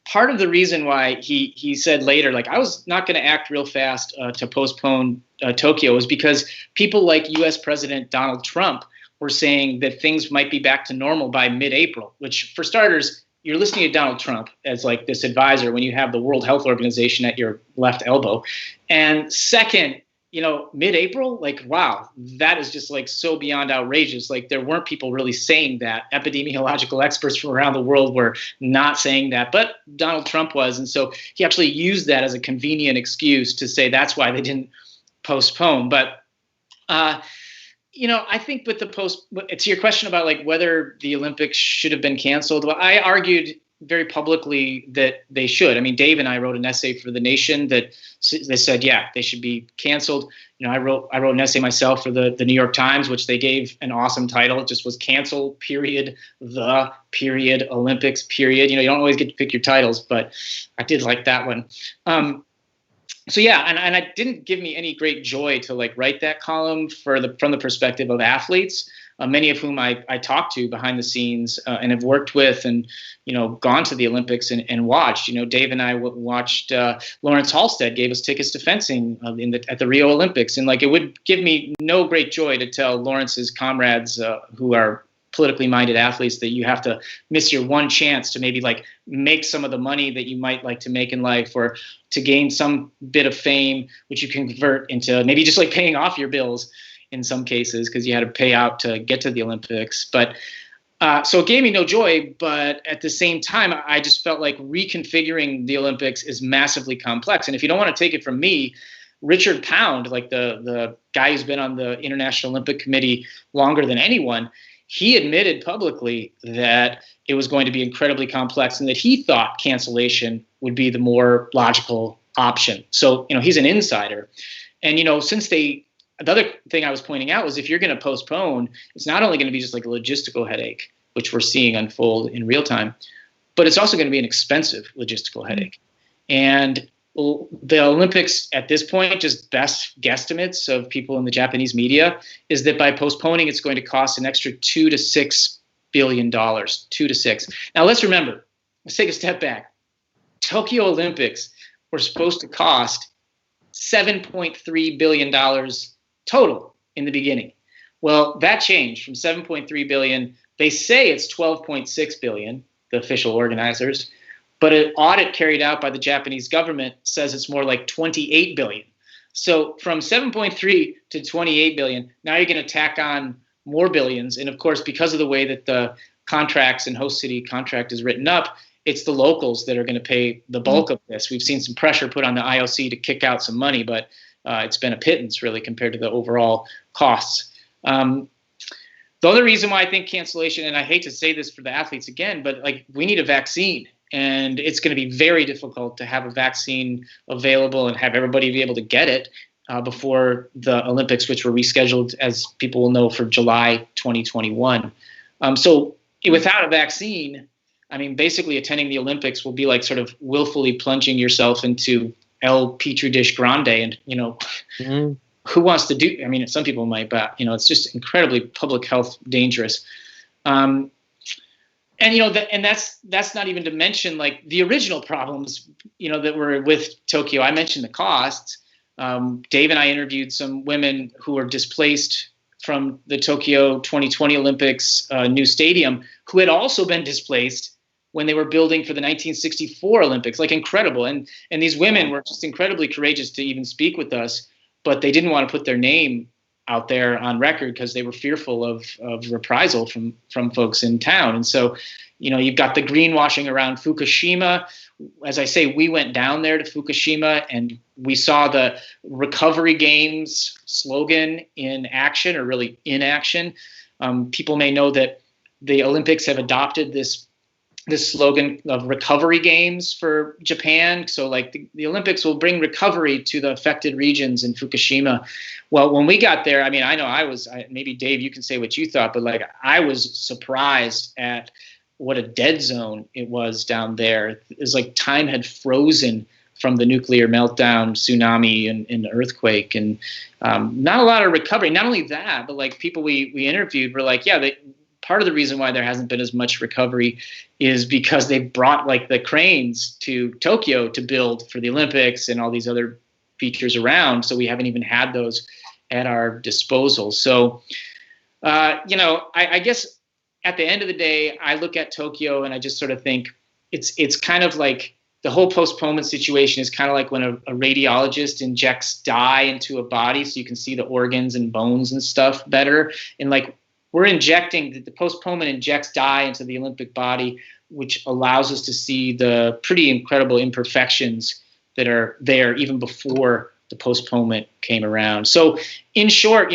Part of the reason why he said later, like, I was not going to act real fast to postpone Tokyo was because people like U.S. President Donald Trump were saying that things might be back to normal by mid-April, which for starters, you're listening to Donald Trump as like this advisor when you have the World Health Organization at your left elbow. And second, mid-April, like, wow, that is just like so beyond outrageous. Like, there weren't people really saying that. Epidemiological experts from around the world were not saying that, but Donald Trump was. And so he actually used that as a convenient excuse to say that's why they didn't postpone. But, I think with to your question about like whether the Olympics should have been canceled, well, I argued very publicly that they should. I mean, Dave and I wrote an essay for The Nation that they said, yeah, they should be canceled. I wrote an essay myself for the New York Times, which they gave an awesome title. It just was Cancel, period, the period, Olympics, period. You don't always get to pick your titles, but I did like that one. So yeah, and it didn't give me any great joy to like write that column from the perspective of athletes, many of whom I talked to behind the scenes and have worked with and gone to the Olympics and watched. Dave and I watched Lawrence Halstead gave us tickets to fencing at the Rio Olympics, and like it would give me no great joy to tell Lawrence's comrades who are politically minded athletes that you have to miss your one chance to maybe like make some of the money that you might like to make in life, or to gain some bit of fame, which you can convert into maybe just like paying off your bills in some cases, because you had to pay out to get to the Olympics. But so it gave me no joy, but at the same time, I just felt like reconfiguring the Olympics is massively complex. And if you don't want to take it from me, Richard Pound, like the guy who's been on the International Olympic Committee longer than anyone, he admitted publicly that it was going to be incredibly complex and that he thought cancellation would be the more logical option. So, he's an insider. And, the other thing I was pointing out was if you're going to postpone, it's not only going to be just like a logistical headache, which we're seeing unfold in real time, but it's also going to be an expensive logistical headache. And the Olympics at this point, just best guesstimates of people in the Japanese media, is that by postponing, it's going to cost an extra $2 to $6 billion. 2 to 6. Now let's take a step back. Tokyo Olympics were supposed to cost $7.3 billion total in the beginning. Well, that changed from $7.3 billion. They say it's $12.6 billion, the official organizers. But an audit carried out by the Japanese government says it's more like $28 billion. So from 7.3 to 28 billion, now you're going to tack on more billions. And of course, because of the way that the contracts and host city contract is written up, it's the locals that are going to pay the bulk of this. We've seen some pressure put on the IOC to kick out some money, but it's been a pittance really compared to the overall costs. The other reason why I think cancellation, and I hate to say this for the athletes again, but like we need a vaccine. And it's going to be very difficult to have a vaccine available and have everybody be able to get it before the Olympics, which were rescheduled, as people will know, for July 2021. So without a vaccine, I mean, basically attending the Olympics will be like sort of willfully plunging yourself into El Petri dish grande. And, who wants to do, I mean, some people might, but, it's just incredibly public health dangerous. And that's not even to mention like the original problems, that were with Tokyo. I mentioned the costs. Dave and I interviewed some women who were displaced from the Tokyo 2020 Olympics new stadium, who had also been displaced when they were building for the 1964 Olympics. Like incredible. And these women were just incredibly courageous to even speak with us, but they didn't want to put their name out there on record because they were fearful of reprisal from folks in town. And so, you've got the greenwashing around Fukushima. As I say, we went down there to Fukushima and we saw the Recovery Games slogan in action, or really in action. People may know that the Olympics have adopted this slogan of recovery games for Japan. So like the Olympics will bring recovery to the affected regions in Fukushima. Well, when we got there, I mean, I know maybe Dave, you can say what you thought, but like I was surprised at what a dead zone it was down there. It was like time had frozen from the nuclear meltdown, tsunami, and earthquake, and not a lot of recovery. Not only that, but like people we interviewed were like, yeah, part of the reason why there hasn't been as much recovery is because they've brought like the cranes to Tokyo to build for the Olympics and all these other features around. So we haven't even had those at our disposal. So, I guess at the end of the day, I look at Tokyo and I just sort of think it's kind of like the whole postponement situation is kind of like when a radiologist injects dye into a body so you can see the organs and bones and stuff better. And like, we're injecting, the postponement injects dye into the Olympic body, which allows us to see the pretty incredible imperfections that are there even before the postponement came around. So in short,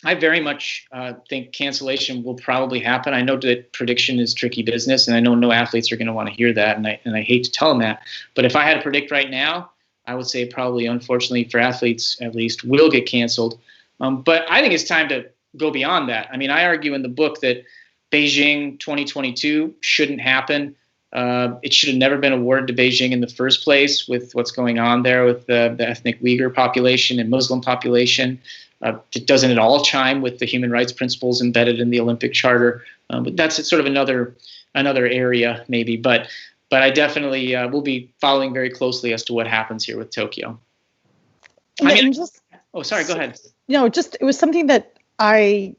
I very much think cancellation will probably happen. I know that prediction is tricky business, and I know no athletes are going to want to hear that, and I hate to tell them that. But if I had to predict right now, I would say probably, unfortunately for athletes at least, will get canceled. But I think it's time to go beyond that. I mean, I argue in the book that Beijing 2022 shouldn't happen. It should have never been awarded to Beijing in the first place with what's going on there with the ethnic Uyghur population and Muslim population. It doesn't at all chime with the human rights principles embedded in the Olympic Charter. But that's sort of another area maybe. But I definitely will be following very closely as to what happens here with Tokyo. Sorry, go ahead. It was something that I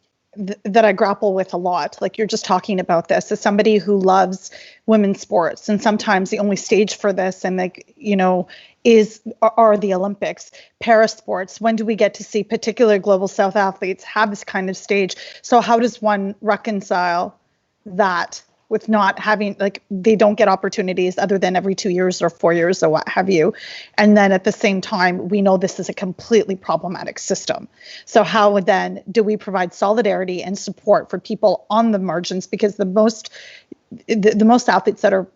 grapple with a lot. Like you're just talking about this as somebody who loves women's sports, and sometimes the only stage for this and are the Olympics. Para sports, when do we get to see particular global South athletes have this kind of stage? So how does one reconcile that with not having, like, they don't get opportunities other than every 2 years or 4 years or what have you. And then at the same time, we know this is a completely problematic system. So how then do we provide solidarity and support for people on the margins? Because the most athletes that are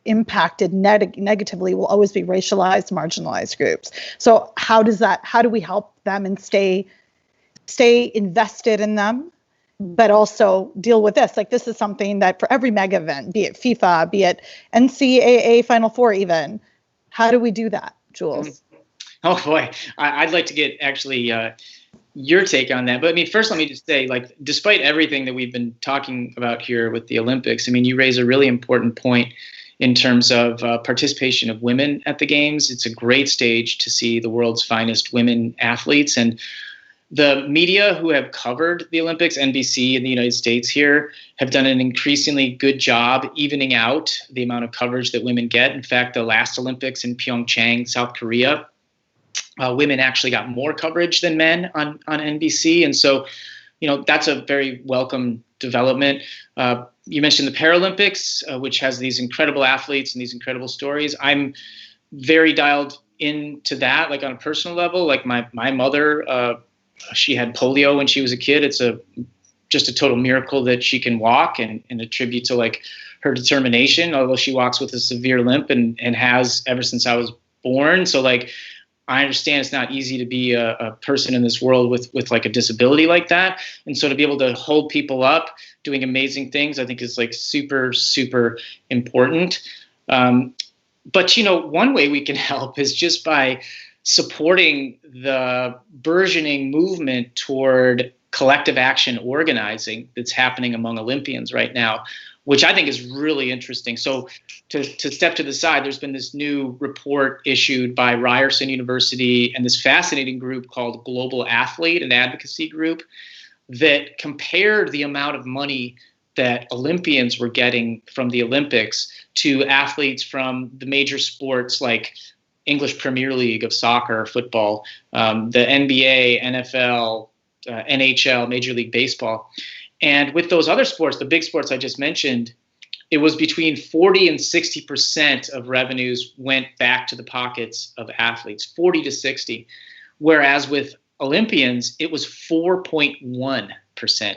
impacted negatively will always be racialized, marginalized groups. So how do we help them and stay invested in them, but also deal with this? Like, this is something that for every mega event, be it FIFA, be it NCAA Final Four even, how do we do that, Jules? Oh boy, I'd like to get actually your take on that. But I mean, first let me just say, like, despite everything that we've been talking about here with the Olympics, I mean, you raise a really important point in terms of participation of women at the games. It's a great stage to see the world's finest women athletes. And the media who have covered the Olympics, NBC in the United States here, have done an increasingly good job evening out the amount of coverage that women get. In fact, the last Olympics in Pyeongchang, South Korea, women actually got more coverage than men on NBC. And so, that's a very welcome development. You mentioned the Paralympics, which has these incredible athletes and these incredible stories. I'm very dialed into that, like on a personal level. Like my mother, she had polio when she was a kid. It's just a total miracle that she can walk, and a tribute to like her determination, although she walks with a severe limp and has ever since I was born. So like, I understand it's not easy to be a person in this world with like a disability like that. And so to be able to hold people up doing amazing things, I think is like super, super important. But, one way we can help is just by supporting the burgeoning movement toward collective action organizing that's happening among Olympians right now, which I think is really interesting. So to step to the side, there's been this new report issued by Ryerson University and this fascinating group called Global Athlete, an advocacy group, that compared the amount of money that Olympians were getting from the Olympics to athletes from the major sports like English Premier League of soccer, football, the NBA, NFL, NHL, Major League Baseball. And with those other sports, the big sports I just mentioned, it was between 40 and 60% of revenues went back to the pockets of athletes, 40 to 60. Whereas with Olympians, it was 4.1. 5%.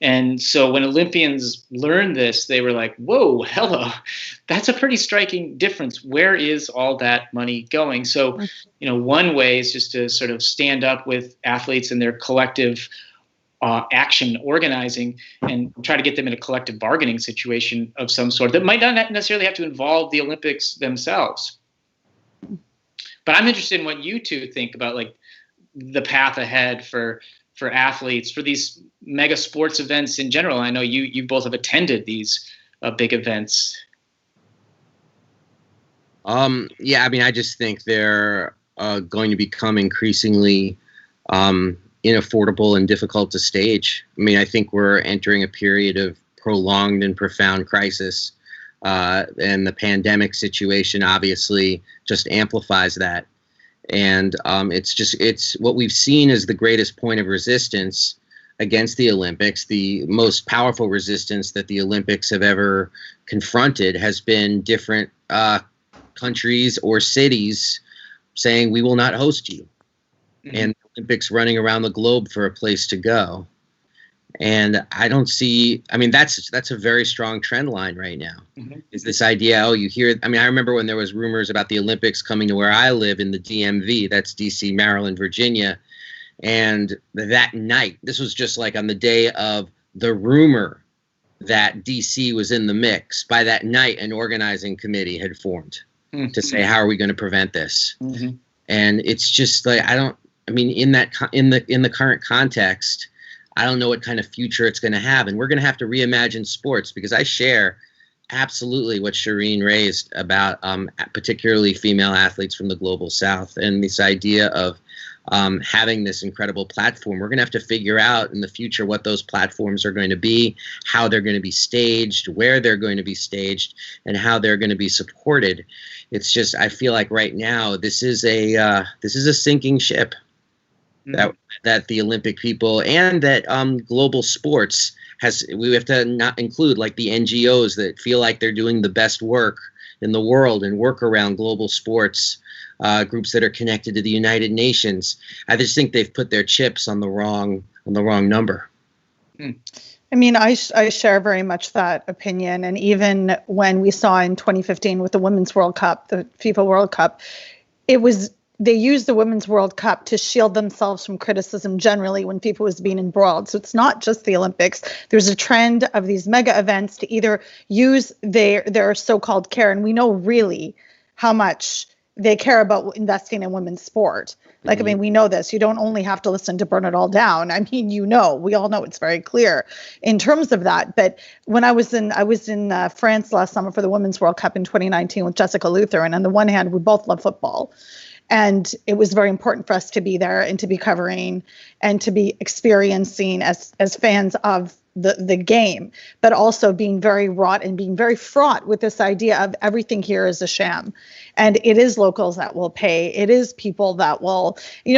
And so when Olympians learned this, they were like, whoa, hello, that's a pretty striking difference. Where is all that money going? So, one way is just to sort of stand up with athletes and their collective action organizing and try to get them in a collective bargaining situation of some sort that might not necessarily have to involve the Olympics themselves. But I'm interested in what you two think about like the path ahead for athletes, for these mega sports events in general. I know you both have attended these big events. Yeah, I mean, I just think they're going to become increasingly inaffordable and difficult to stage. I mean, I think we're entering a period of prolonged and profound crisis, and the pandemic situation obviously just amplifies that. And it's what we've seen as the greatest point of resistance against the Olympics. The most powerful resistance that the Olympics have ever confronted has been different countries or cities saying, we will not host you. Mm-hmm. And the Olympics running around the globe for a place to go. And I don't see, I mean, that's a very strong trend line right now. Mm-hmm. Is this idea, you hear, I mean, I remember when there was rumors about the Olympics coming to where I live in the DMV, that's DC, Maryland, Virginia. And that night, this was just like on the day of the rumor that DC was in the mix. By that night, an organizing committee had formed to say, how are we going to prevent this? Mm-hmm. And it's just like, in the current context, I don't know what kind of future it's going to have. And we're going to have to reimagine sports, because I share absolutely what Shireen raised about particularly female athletes from the global South, and this idea of having this incredible platform. We're going to have to figure out in the future what those platforms are going to be, how they're going to be staged, where they're going to be staged, and how they're going to be supported. It's just, I feel like right now this is a sinking ship. That the Olympic people and that global sports we have to not include like the NGOs that feel like they're doing the best work in the world and work around global sports, groups that are connected to the United Nations. I just think they've put their chips on the wrong number. I mean, I share very much that opinion. And even when we saw in 2015 with the Women's World Cup, the FIFA World Cup, they used the Women's World Cup to shield themselves from criticism generally when FIFA was being embroiled. So it's not just the Olympics. There's a trend of these mega events to either use their so-called care, and we know really how much they care about investing in women's sport. Like, I mean, we know this. You don't only have to listen to Burn It All Down. I mean, we all know it's very clear in terms of that. But when I was in France last summer for the Women's World Cup in 2019 with Jessica Luther, and on the one hand, we both love football. And it was very important for us to be there and to be covering and to be experiencing as fans of the game, but also being very wrought and being very fraught with this idea of everything here is a sham. And it is locals that will pay. It is people that will,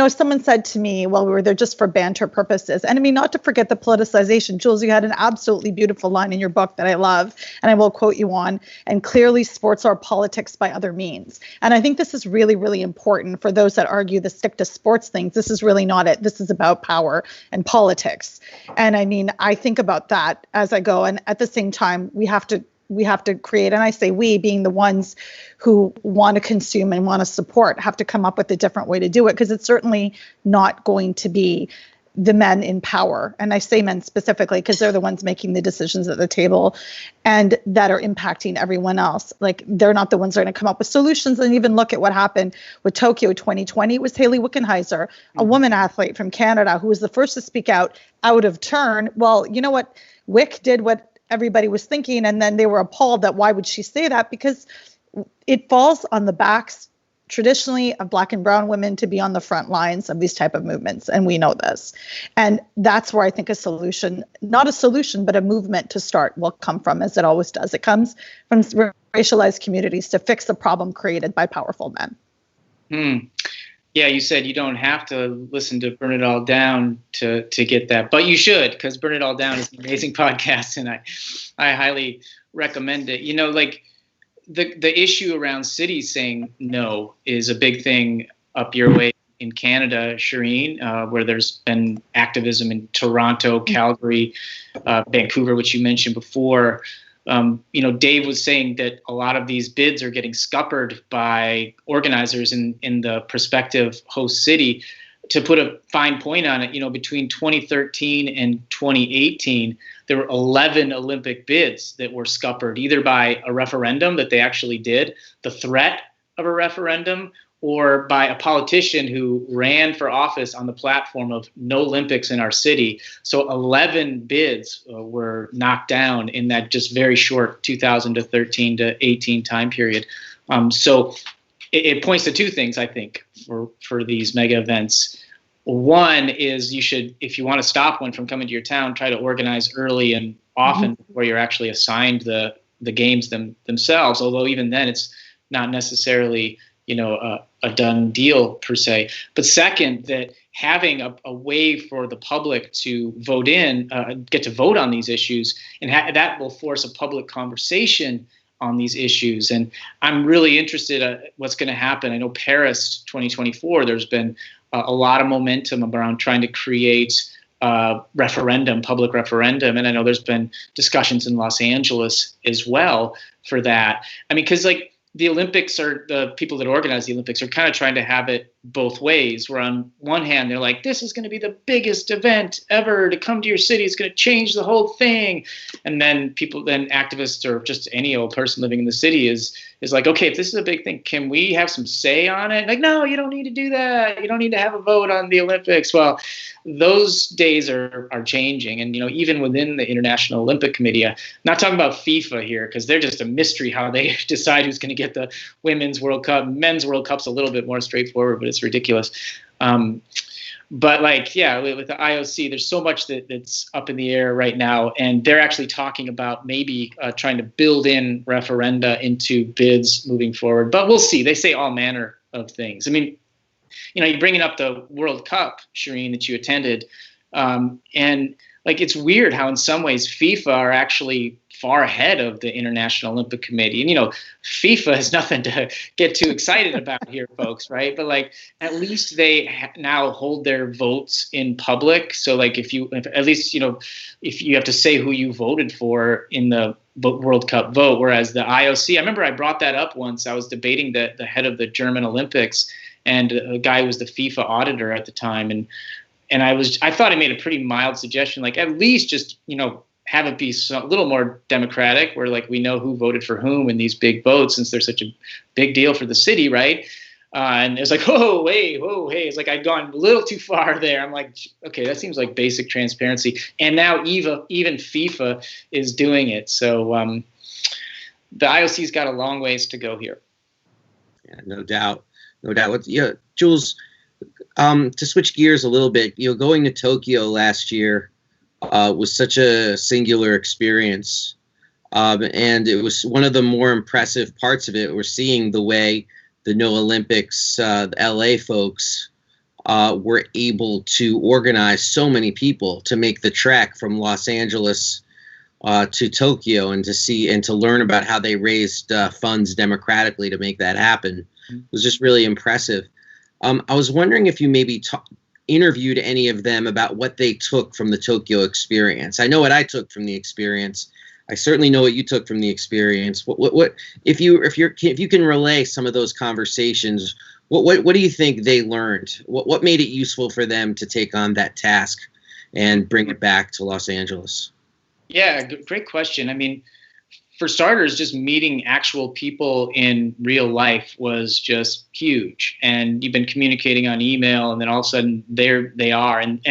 someone said to me, well, we were there just for banter purposes. And I mean, not to forget the politicization. Jules, you had an absolutely beautiful line in your book that I love, and I will quote you on, and clearly sports are politics by other means. And I think this is really, really important for those that argue the stick to sports things. This is really not it. This is about power and politics. And I mean, I think about that as I go. And at the same time, we have to create, and I say we, being the ones who want to consume and want to support, have to come up with a different way to do it, because it's certainly not going to be the men in power. And I say men specifically because they're the ones making the decisions at the table and that are impacting everyone else. Like, they're not the ones that are going to come up with solutions. And even look at what happened with Tokyo 2020. It was Hayley Wickenheiser, a woman athlete from Canada, who was the first to speak out of turn. Well, you know what? Wick did what everybody was thinking, and then they were appalled that why would she say that? Because it falls on the backs traditionally of Black and brown women to be on the front lines of these type of movements, and we know this. And that's where I think a solution, not a solution, but a movement to start will come from, as it always does. It comes from racialized communities to fix the problem created by powerful men. Yeah, you said you don't have to listen to Burn It All Down to get that, but you should, because Burn It All Down is an amazing podcast, and I highly recommend it. Like the issue around cities saying no is a big thing up your way in Canada, Shireen, where there's been activism in Toronto, Calgary, Vancouver, which you mentioned before. Dave was saying that a lot of these bids are getting scuppered by organizers in the prospective host city. To put a fine point on it, between 2013 and 2018, there were 11 Olympic bids that were scuppered, either by a referendum that they actually did, the threat of a referendum, or by a politician who ran for office on the platform of no Olympics in our city. So 11 bids were knocked down in that just very short 2013 to 18 time period. So it points to two things, I think, for these mega events. One is you should, if you want to stop one from coming to your town, try to organize early and often before you're actually assigned the games themselves. Although even then, it's not necessarily a done deal per se. But second, that having a way for the public to vote get to vote on these issues, and that will force a public conversation on these issues. And I'm really interested in what's going to happen. I know Paris 2024, there's been a lot of momentum around trying to create public referendum. And I know there's been discussions in Los Angeles as well for that. I mean, because the Olympics, are the people that organize the Olympics are kind of trying to have it both ways, where on one hand, they're like, this is going to be the biggest event ever to come to your city. It's going to change the whole thing. And then activists or just any old person living in the city is like, okay, if this is a big thing, can we have some say on it? Like, no, you don't need to do that. You don't need to have a vote on the Olympics. Well, those days are changing. And, even within the International Olympic Committee, I'm not talking about FIFA here, because they're just a mystery how they decide who's going to get the Women's World Cup. Men's World Cup's a little bit more straightforward, but it's ridiculous. But with the IOC, there's so much that's up in the air right now, and they're actually talking about maybe trying to build in referenda into bids moving forward. But we'll see. They say all manner of things. I mean, you're bringing up the World Cup, Shireen, that you attended, and it's weird how in some ways FIFA are actually far ahead of the International Olympic Committee. And, FIFA has nothing to get too excited about here, folks, right? But at least they now hold their votes in public. So if you have to say who you voted for in the World Cup vote, whereas the IOC, I remember I brought that up once. I was debating the head of the German Olympics, and a guy who was the FIFA auditor at the time. And I thought he made a pretty mild suggestion, at least just, have it be a little more democratic, where we know who voted for whom in these big votes, since they're such a big deal for the city, right? And it's whoa, hey. It's I'd gone a little too far there. I'm like, okay, that seems like basic transparency. And now even FIFA is doing it. So the IOC's got a long ways to go here. Yeah, no doubt. Yeah, Jules, to switch gears a little bit, going to Tokyo last year was such a singular experience. And it was one of the more impressive parts of it. We're seeing the way the NOlympics, the LA folks, were able to organize so many people to make the trek from Los Angeles to Tokyo, and to learn about how they raised funds democratically to make that happen. It was just really impressive. I was wondering if you maybe interviewed any of them about what they took from the Tokyo experience. I know what I took from the experience. I certainly know what you took from the experience. What if you can relay some of those conversations? What do you think they learned? What made it useful for them to take on that task and bring it back to Los Angeles? Yeah, great question. I mean, for starters, just meeting actual people in real life was just huge. And you've been communicating on email, and then all of a sudden there they are. And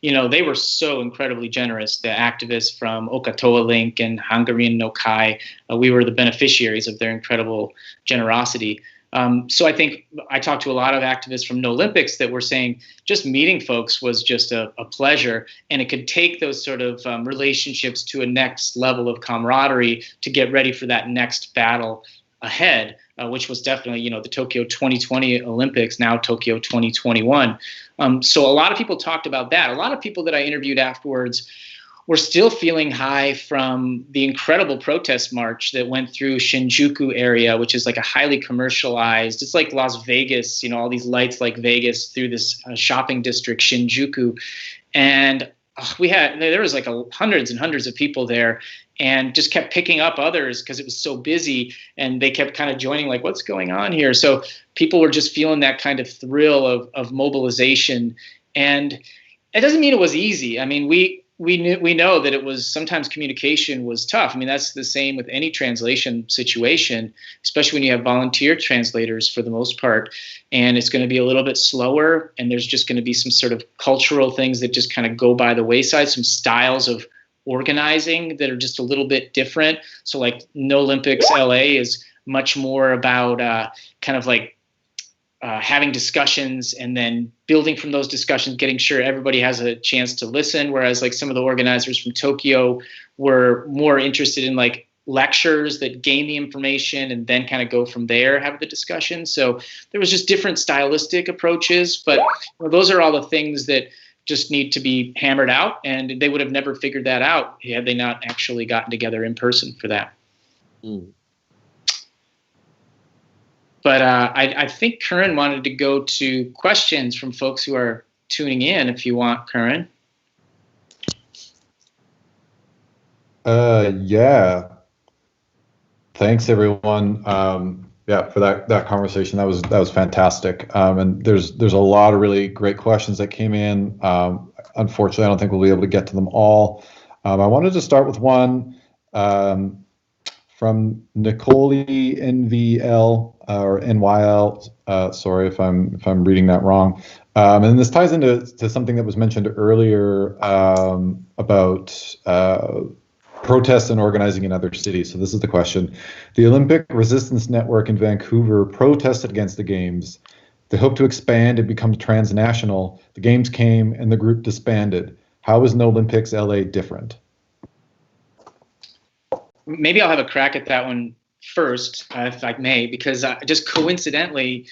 they were so incredibly generous. The activists from Okatoa Link and Hungarian no Kai, we were the beneficiaries of their incredible generosity. So I think I talked to a lot of activists from NOlympics that were saying just meeting folks was just a pleasure, and it could take those sort of relationships to a next level of camaraderie to get ready for that next battle ahead, which was definitely, the Tokyo 2020 Olympics, now Tokyo 2021. So a lot of people talked about that. A lot of people that I interviewed afterwards we're still feeling high from the incredible protest march that went through Shinjuku area, which is like a highly commercialized, it's like Las Vegas, all these lights like Vegas through this shopping district, Shinjuku. And there was like hundreds and hundreds of people there, and just kept picking up others because it was so busy, and they kept kind of joining, like, what's going on here? So people were just feeling that kind of thrill of mobilization. And it doesn't mean it was easy. I mean, we know that it was, sometimes communication was tough. I mean, that's the same with any translation situation, especially when you have volunteer translators for the most part, and it's going to be a little bit slower, and there's just going to be some sort of cultural things that just kind of go by the wayside, some styles of organizing that are just a little bit different. So like NOlympics LA is much more about kind of like having discussions and then building from those discussions, getting sure everybody has a chance to listen. Whereas like some of the organizers from Tokyo were more interested in like lectures that gain the information and then kind of go from there, have the discussion. So there was just different stylistic approaches, but those are all the things that just need to be hammered out, and they would have never figured that out had they not actually gotten together in person for that. Mm. But I think Curran wanted to go to questions from folks who are tuning in, if you want, Curran. Yeah. Thanks, everyone. For that conversation. That was fantastic. And there's a lot of really great questions that came in. Unfortunately, I don't think we'll be able to get to them all. I wanted to start with one from Nicole NVL or NYL. Sorry if I'm reading that wrong. And this ties into something that was mentioned earlier about protests and organizing in other cities. So this is the question. The Olympic Resistance Network in Vancouver protested against the Games. They hope to expand and become transnational. The Games came and the group disbanded. How is NOlympics LA different? Maybe I'll have a crack at that one first, if I may, because just coincidentally,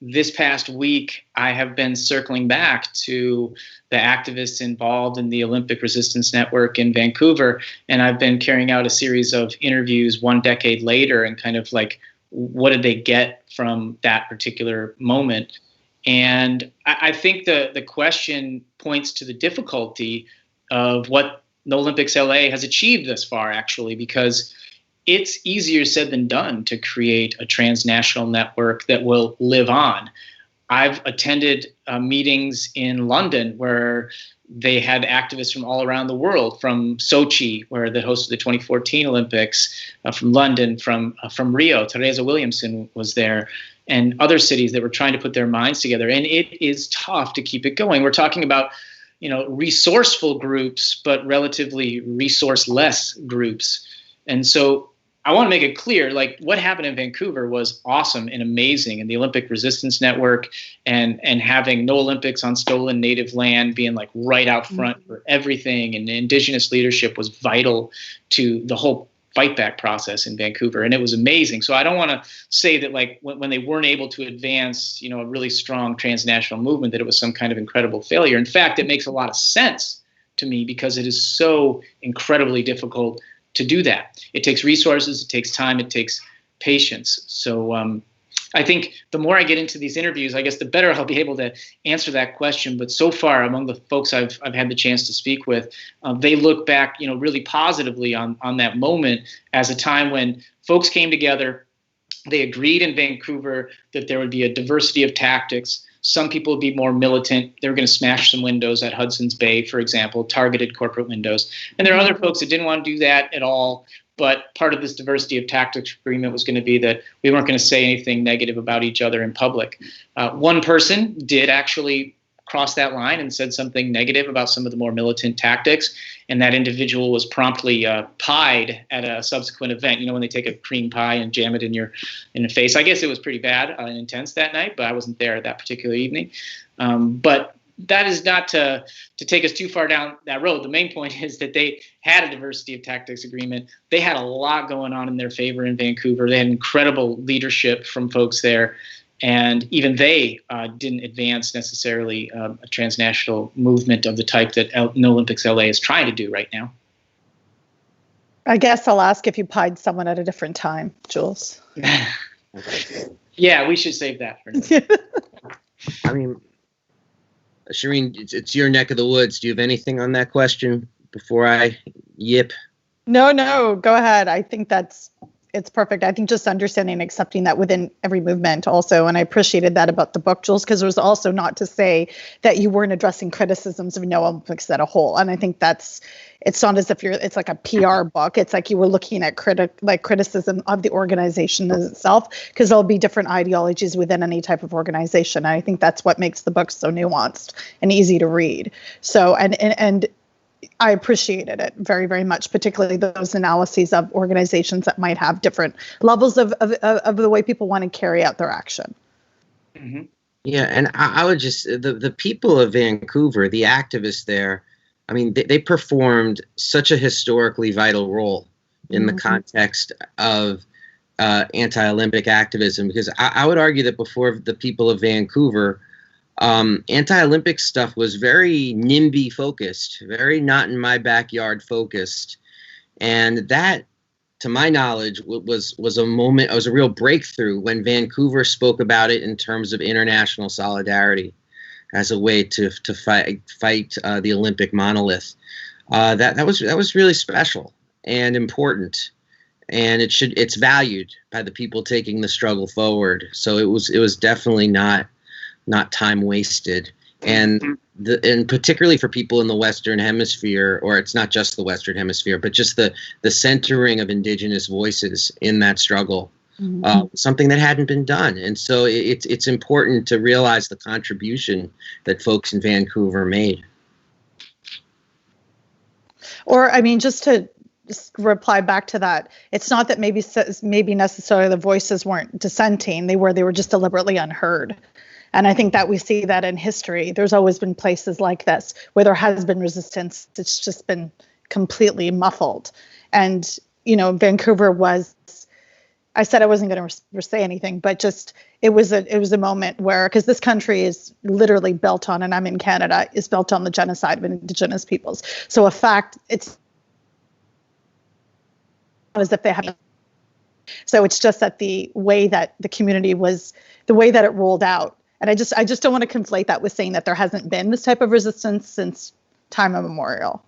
this past week, I have been circling back to the activists involved in the Olympic Resistance Network in Vancouver, and I've been carrying out a series of interviews 1 decade later and kind of like, what did they get from that particular moment? And I think the question points to the difficulty of what NOlympics LA has achieved thus far, actually, because it's easier said than done to create a transnational network that will live on. I've attended meetings in London where they had activists from all around the world, from Sochi, where they hosted the 2014 Olympics, from London, from Rio. Teresa Williamson was there, and other cities that were trying to put their minds together. And it is tough to keep it going. We're talking about, resourceful groups, but relatively resourceless groups. And so I want to make it clear, like, what happened in Vancouver was awesome and amazing, and the Olympic Resistance Network and having NOlympics on stolen native land being like right out front for everything, and Indigenous leadership was vital to the whole fight back process in Vancouver, and it was amazing. So I don't want to say that like when they weren't able to advance, a really strong transnational movement, that it was some kind of incredible failure. In fact, it makes a lot of sense to me because it is so incredibly difficult to do that. It takes resources, it takes time, it takes patience. So I think the more I get into these interviews, I guess the better I'll be able to answer that question. But so far, among the folks I've had the chance to speak with, they look back, really positively on that moment as a time when folks came together. They agreed in Vancouver that there would be a diversity of tactics. Some people would be more militant. They were going to smash some windows at Hudson's Bay, for example, targeted corporate windows. And there are other folks that didn't want to do that at all. But part of this diversity of tactics agreement was going to be that we weren't going to say anything negative about each other in public. One person did actually cross that line and said something negative about some of the more militant tactics. And that individual was promptly pied at a subsequent event. When they take a cream pie and jam it in the face. I guess it was pretty bad and intense that night, but I wasn't there that particular evening. But that is not to take us too far down that road. The main point is that they had a diversity of tactics agreement. They had a lot going on in their favor in Vancouver. They had incredible leadership from folks there. And even they didn't advance necessarily a transnational movement of the type that NOlympics LA is trying to do right now. I guess I'll ask if you pied someone at a different time, Jules. Yeah, we should save that for now. I mean, Shireen, it's your neck of the woods. Do you have anything on that question before I yip? No, go ahead. I think it's perfect. I think just understanding and accepting that within every movement also. And I appreciated that about the book, Jules, because it was also not to say that you weren't addressing criticisms of NOlympics as a whole. And I think it's not as if it's like a PR book. It's like you were looking at criticism of the organization itself, because there'll be different ideologies within any type of organization. And I think that's what makes the book so nuanced and easy to read. So, and I appreciated it very, very much, particularly those analyses of organizations that might have different levels of the way people want to carry out their action. Mm-hmm. Yeah, and I would just, the people of Vancouver, the activists there, I mean, they performed such a historically vital role in the context of anti-Olympic activism, because I would argue that before the people of Vancouver, anti-Olympic stuff was very NIMBY focused, very not in my backyard focused. And that, to my knowledge, was a moment, it was a real breakthrough when Vancouver spoke about it in terms of international solidarity as a way to fight the Olympic monolith. That was really special and important, and it's valued by the people taking the struggle forward. So it was definitely not time wasted, and particularly for people in the Western Hemisphere, or it's not just the Western Hemisphere, but just the centering of Indigenous voices in that struggle, something that hadn't been done. And so it's important to realize the contribution that folks in Vancouver made. Or, I mean, just to reply back to that, it's not that maybe necessarily the voices weren't dissenting; they were just deliberately unheard. And I think that we see that in history. There's always been places like this where there has been resistance. It's just been completely muffled. And, Vancouver was, I said I wasn't going to say anything, but just, it was a moment where, because this country is literally built on, and I'm in Canada, is built on the genocide of Indigenous peoples. So it's as if they haven't. So it's just that the way that the community was, the way that it rolled out. And I just don't want to conflate that with saying that there hasn't been this type of resistance since time immemorial.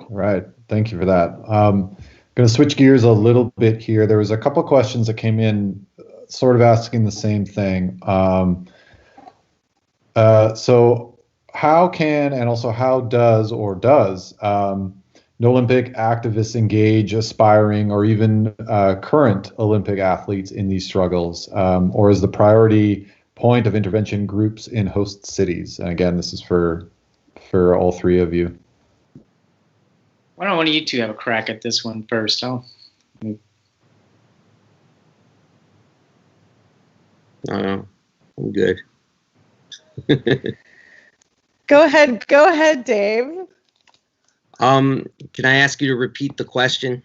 Right. Thank you for that. I'm going to switch gears a little bit here. There was a couple of questions that came in sort of asking the same thing. So how can, and also how does NOlympic activists engage aspiring or even current Olympic athletes in these struggles, or is the priority point of intervention groups in host cities? And again, this is for all three of you. Why don't one of you two have a crack at this one first? No, I'm good. Go ahead, Dave. Can I ask you to repeat the question?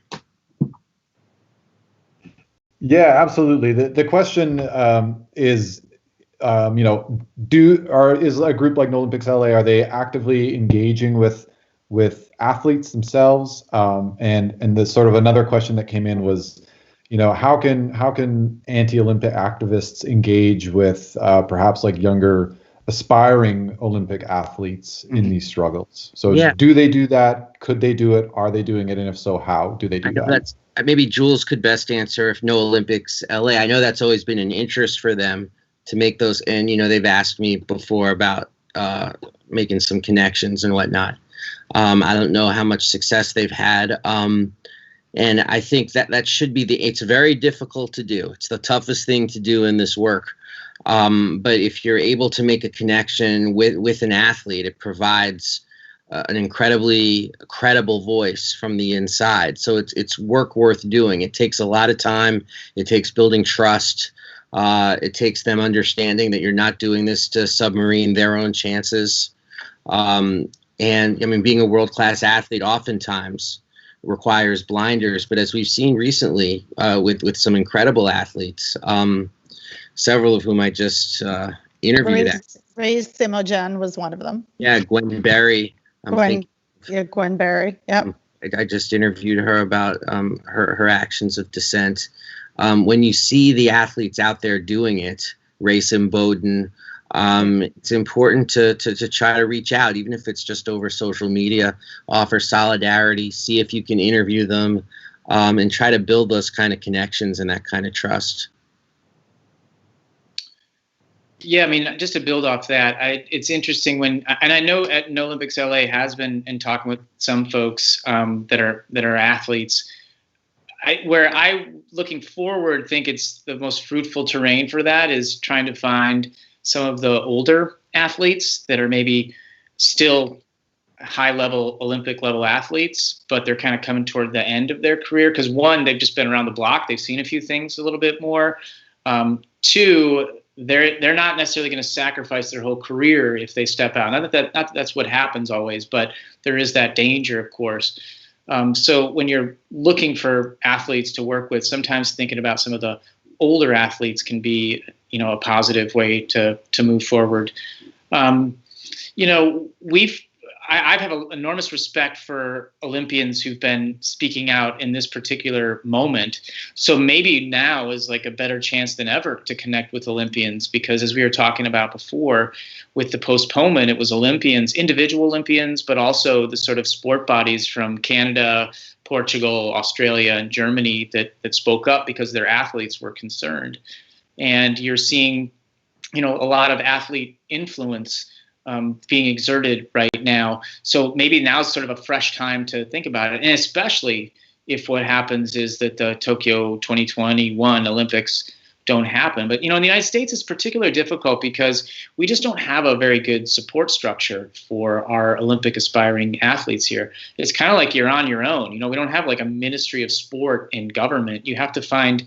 Yeah, absolutely. The question is, is a group like NOlympics LA, are they actively engaging with athletes themselves? And the sort of another question that came in was, how can anti-Olympic activists engage with perhaps like younger aspiring Olympic athletes in these struggles? So do they do that? Could they do it? Are they doing it? And if so, how do they do that? Maybe Jules could best answer if NOlympics LA. I know that's always been an interest for them to make those. And, they've asked me before about making some connections and whatnot. I don't know how much success they've had. And I think that should be it's very difficult to do. It's the toughest thing to do in this work. But if you're able to make a connection with an athlete, it provides an incredibly credible voice from the inside. So it's work worth doing. It takes a lot of time. It takes building trust. It takes them understanding that you're not doing this to submarine their own chances. And I mean, being a world-class athlete oftentimes requires blinders. But as we've seen recently with some incredible athletes, several of whom I just interviewed. Ray Simojan was one of them. Yeah, Gwen Berry. I'm thinking Yeah, Gwen Berry. Yep. I just interviewed her about her actions of dissent. When you see the athletes out there doing it, Racing Bowden, it's important to try to reach out, even if it's just over social media, offer solidarity, see if you can interview them, and try to build those kind of connections and that kind of trust. Yeah, I mean, just to build off that, it's interesting and I know at NOlympics LA has been in talking with some folks that are athletes. Where I, looking forward, think it's the most fruitful terrain for that is trying to find some of the older athletes that are maybe still high-level Olympic-level athletes, but they're kind of coming toward the end of their career. Because one, they've just been around the block; they've seen a few things a little bit more. Two, they're not necessarily going to sacrifice their whole career if they step out. Not that that's what happens always, but there is that danger, of course. So when you're looking for athletes to work with, sometimes thinking about some of the older athletes can be, a positive way to move forward. I have an enormous respect for Olympians who've been speaking out in this particular moment. So maybe now is like a better chance than ever to connect with Olympians, because as we were talking about before, with the postponement, it was Olympians, individual Olympians, but also the sort of sport bodies from Canada, Portugal, Australia, and Germany that spoke up because their athletes were concerned. And you're seeing, a lot of athlete influence being exerted right now. So maybe now is sort of a fresh time to think about it. And especially if what happens is that the Tokyo 2021 Olympics don't happen. But, in the United States, it's particularly difficult because we just don't have a very good support structure for our Olympic aspiring athletes here. It's kind of like you're on your own. We don't have like a ministry of sport in government. You have to find,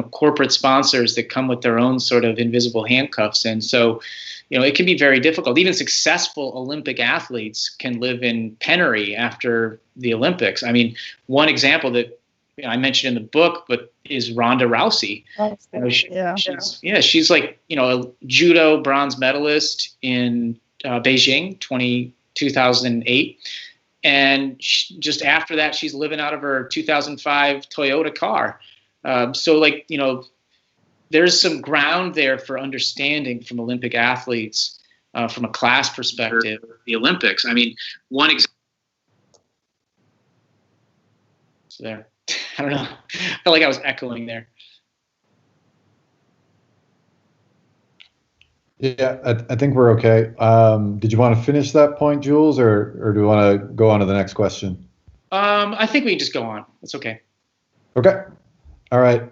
corporate sponsors that come with their own sort of invisible handcuffs. And so, it can be very difficult. Even successful Olympic athletes can live in penury after the Olympics. I mean, one example that I mentioned in the book, but is Ronda Rousey. She's like, a judo bronze medalist in Beijing 2008. And just after that, she's living out of her 2005 Toyota car. There's some ground there for understanding from Olympic athletes from a class perspective, the Olympics. I mean, one example. So there. I don't know. I felt like I was echoing there. Yeah, I think we're okay. Did you want to finish that point, Jules, or do we want to go on to the next question? I think we can just go on. It's okay. Okay. All right.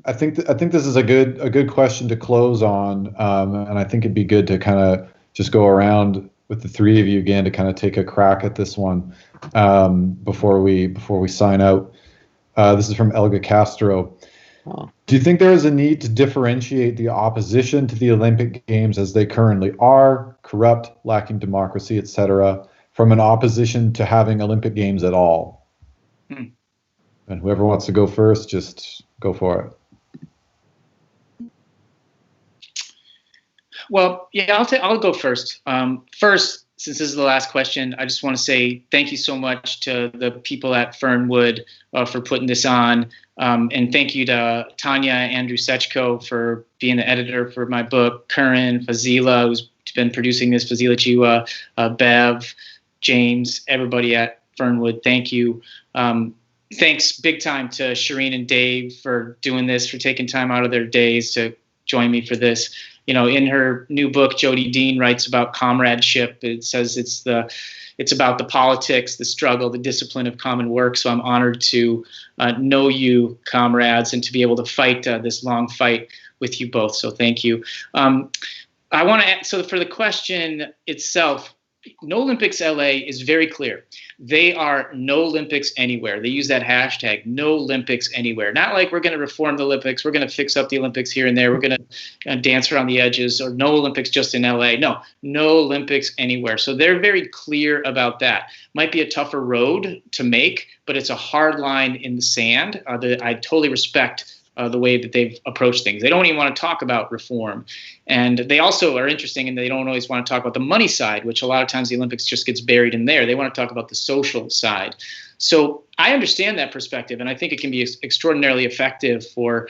I think this is a good question to close on, and I think it'd be good to kind of just go around with the three of you again to kind of take a crack at this one before we sign out. This is from Elga Castro. Oh. Do you think there is a need to differentiate the opposition to the Olympic Games as they currently are, corrupt, lacking democracy, etc., from an opposition to having Olympic Games at all? And whoever wants to go first, just go for it. Well, yeah, I'll go first. First, since this is the last question, I just want to say thank you so much to the people at Fernwood for putting this on. And thank you to Tanya Andrew-Sechko for being the editor for my book, Curran, Fazila, who's been producing this, Fazila Jiwa, Bev, James, everybody at Fernwood. Thank you. Thanks big time to Shireen and Dave for doing this, for taking time out of their days to join me for this. In her new book, Jody Dean writes about comradeship. It says it's about the politics, the struggle, the discipline of common work. So I'm honored to know you, comrades, and to be able to fight this long fight with you both. So thank you. I want to. So for the question itself, NOlympics LA is very clear. They are no Olympics anywhere. They use that hashtag, no Olympics anywhere. Not like we're going to reform the Olympics. We're going to fix up the Olympics here and there. We're going to dance around the edges, or no Olympics just in LA. No Olympics anywhere. So they're very clear about that. Might be a tougher road to make, but it's a hard line in the sand that I totally respect the way that they've approached things. They don't even want to talk about reform. And they also are interesting, and they don't always want to talk about the money side, which a lot of times the Olympics just gets buried in there. They want to talk about the social side. So I understand that perspective, and I think it can be extraordinarily effective for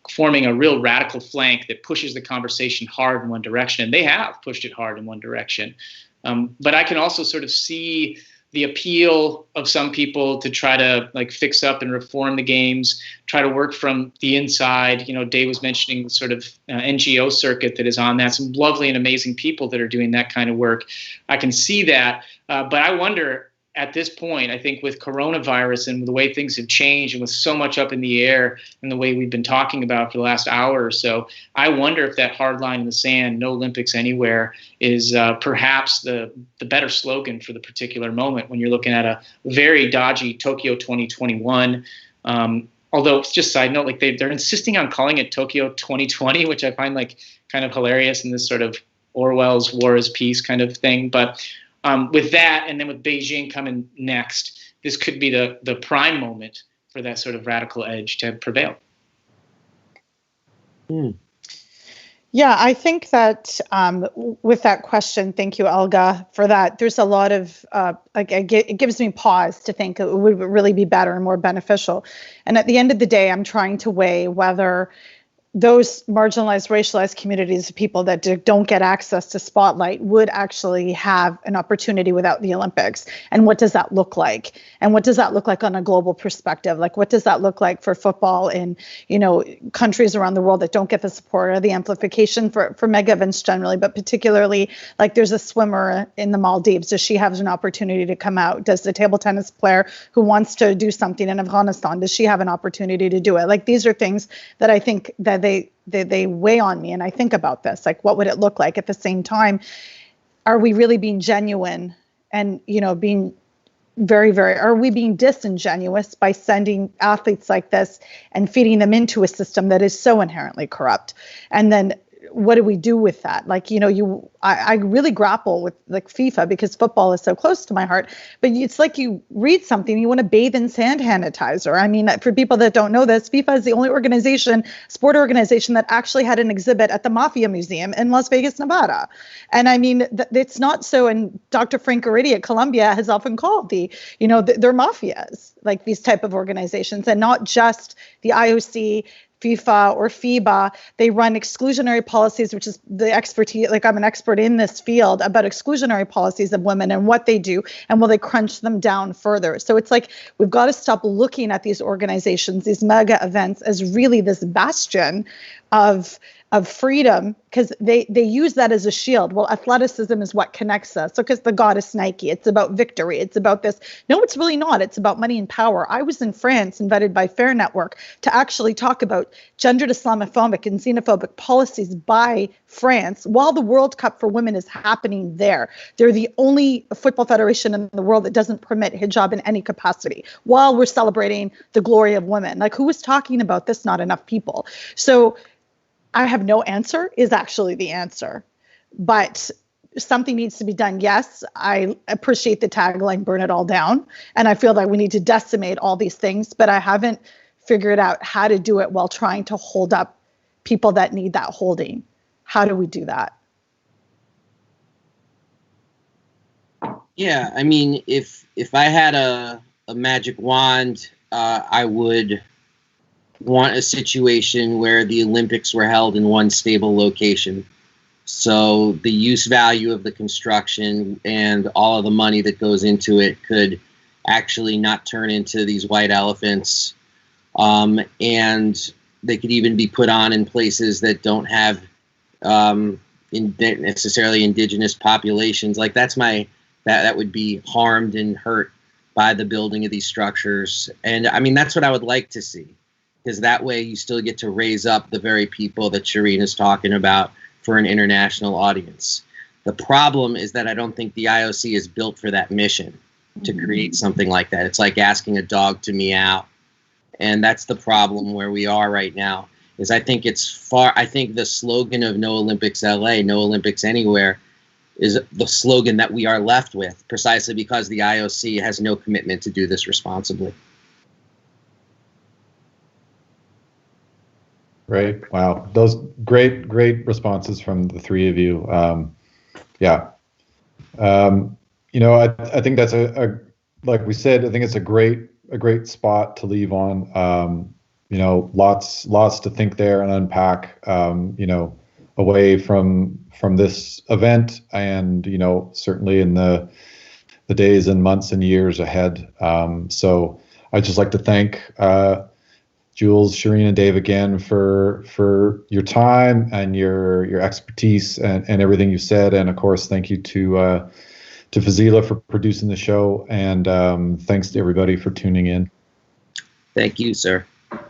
forming a real radical flank that pushes the conversation hard in one direction. And they have pushed it hard in one direction. But I can also sort of see the appeal of some people to try to like fix up and reform the games, try to work from the inside. You know, Dave was mentioning the sort of NGO circuit that is on that. Some lovely and amazing people that are doing that kind of work. I can see that. But I wonder at this point, I think with coronavirus and the way things have changed and with so much up in the air and the way we've been talking about for the last hour or so, I wonder if that hard line in the sand, no Olympics anywhere, is perhaps the better slogan for the particular moment when you're looking at a very dodgy Tokyo 2021. Although, just side note, like they're insisting on calling it Tokyo 2020, which I find like kind of hilarious in this sort of Orwell's War is Peace kind of thing. But with that, and then with Beijing coming next, this could be the prime moment for that sort of radical edge to prevail. Yeah, I think that with that question, thank you, Olga, for that. There's a lot of, it gives me pause to think it would really be better and more beneficial. And at the end of the day, I'm trying to weigh whether those marginalized, racialized communities of people that don't get access to spotlight would actually have an opportunity without the Olympics. And what does that look like? And what does that look like on a global perspective? Like, what does that look like for football in, you know, countries around the world that don't get the support or the amplification for mega events generally, but particularly like there's a swimmer in the Maldives. Does she have an opportunity to come out? Does the table tennis player who wants to do something in Afghanistan, does she have an opportunity to do it? Like, these are things that I think that they weigh on me, and I think about this, like, what would it look like? At the same time, are we really being genuine and, you know, being are we being disingenuous by sending athletes like this and feeding them into a system that is so inherently corrupt? And then what do we do with that? Like, you know, I really grapple with like FIFA because football is so close to my heart, but it's like you read something, you want to bathe in hand sanitizer. I mean, for people that don't know this, FIFA is the only sport organization that actually had an exhibit at the Mafia Museum in Las Vegas, Nevada. And I mean, it's not so, and Dr. Frank Garcetti at Columbia has often called they're mafias, like these type of organizations, and not just the IOC, FIFA or FIBA. They run exclusionary policies, which is the expertise. Like, I'm an expert in this field about exclusionary policies of women and what they do, and will they crunch them down further? So it's like, we've got to stop looking at these organizations, these mega events, as really this bastion of freedom, because they use that as a shield. Well, athleticism is what connects us. So because the goddess Nike, it's about victory. It's about this. No, it's really not. It's about money and power. I was in France, invited by Fair Network, to actually talk about gendered Islamophobic and xenophobic policies by France while the World Cup for women is happening there. They're the only football federation in the world that doesn't permit hijab in any capacity while we're celebrating the glory of women. Like, who was talking about this? Not enough people. So I have no answer is actually the answer, but something needs to be done. Yes, I appreciate the tagline, burn it all down. And I feel like we need to decimate all these things, but I haven't figured out how to do it while trying to hold up people that need that holding. How do we do that? Yeah, I mean, if I had a magic wand, I would want a situation where the Olympics were held in one stable location. So the use value of the construction and all of the money that goes into it could actually not turn into these white elephants. And they could even be put on in places that don't have necessarily indigenous populations. Like, that would be harmed and hurt by the building of these structures. And I mean, that's what I would like to see. Because that way you still get to raise up the very people that Shireen is talking about for an international audience. The problem is that I don't think the IOC is built for that mission, to create something like that. It's like asking a dog to meow. And that's the problem where we are right now, is I think the slogan of No Olympics LA, No Olympics Anywhere, is the slogan that we are left with, precisely because the IOC has no commitment to do this responsibly. Right. Wow. Those great responses from the three of you. Yeah. I think that's like we said, I think it's a great spot to leave on. Lots to think there and unpack, away from this event and, certainly in the days and months and years ahead. So I'd just like to thank, Jules, Shireen, and Dave again for your time and your expertise and everything you said. And of course, thank you to Fazila for producing the show. And thanks to everybody for tuning in. Thank you, sir.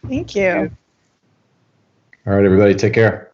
Thank you. All right, everybody, take care.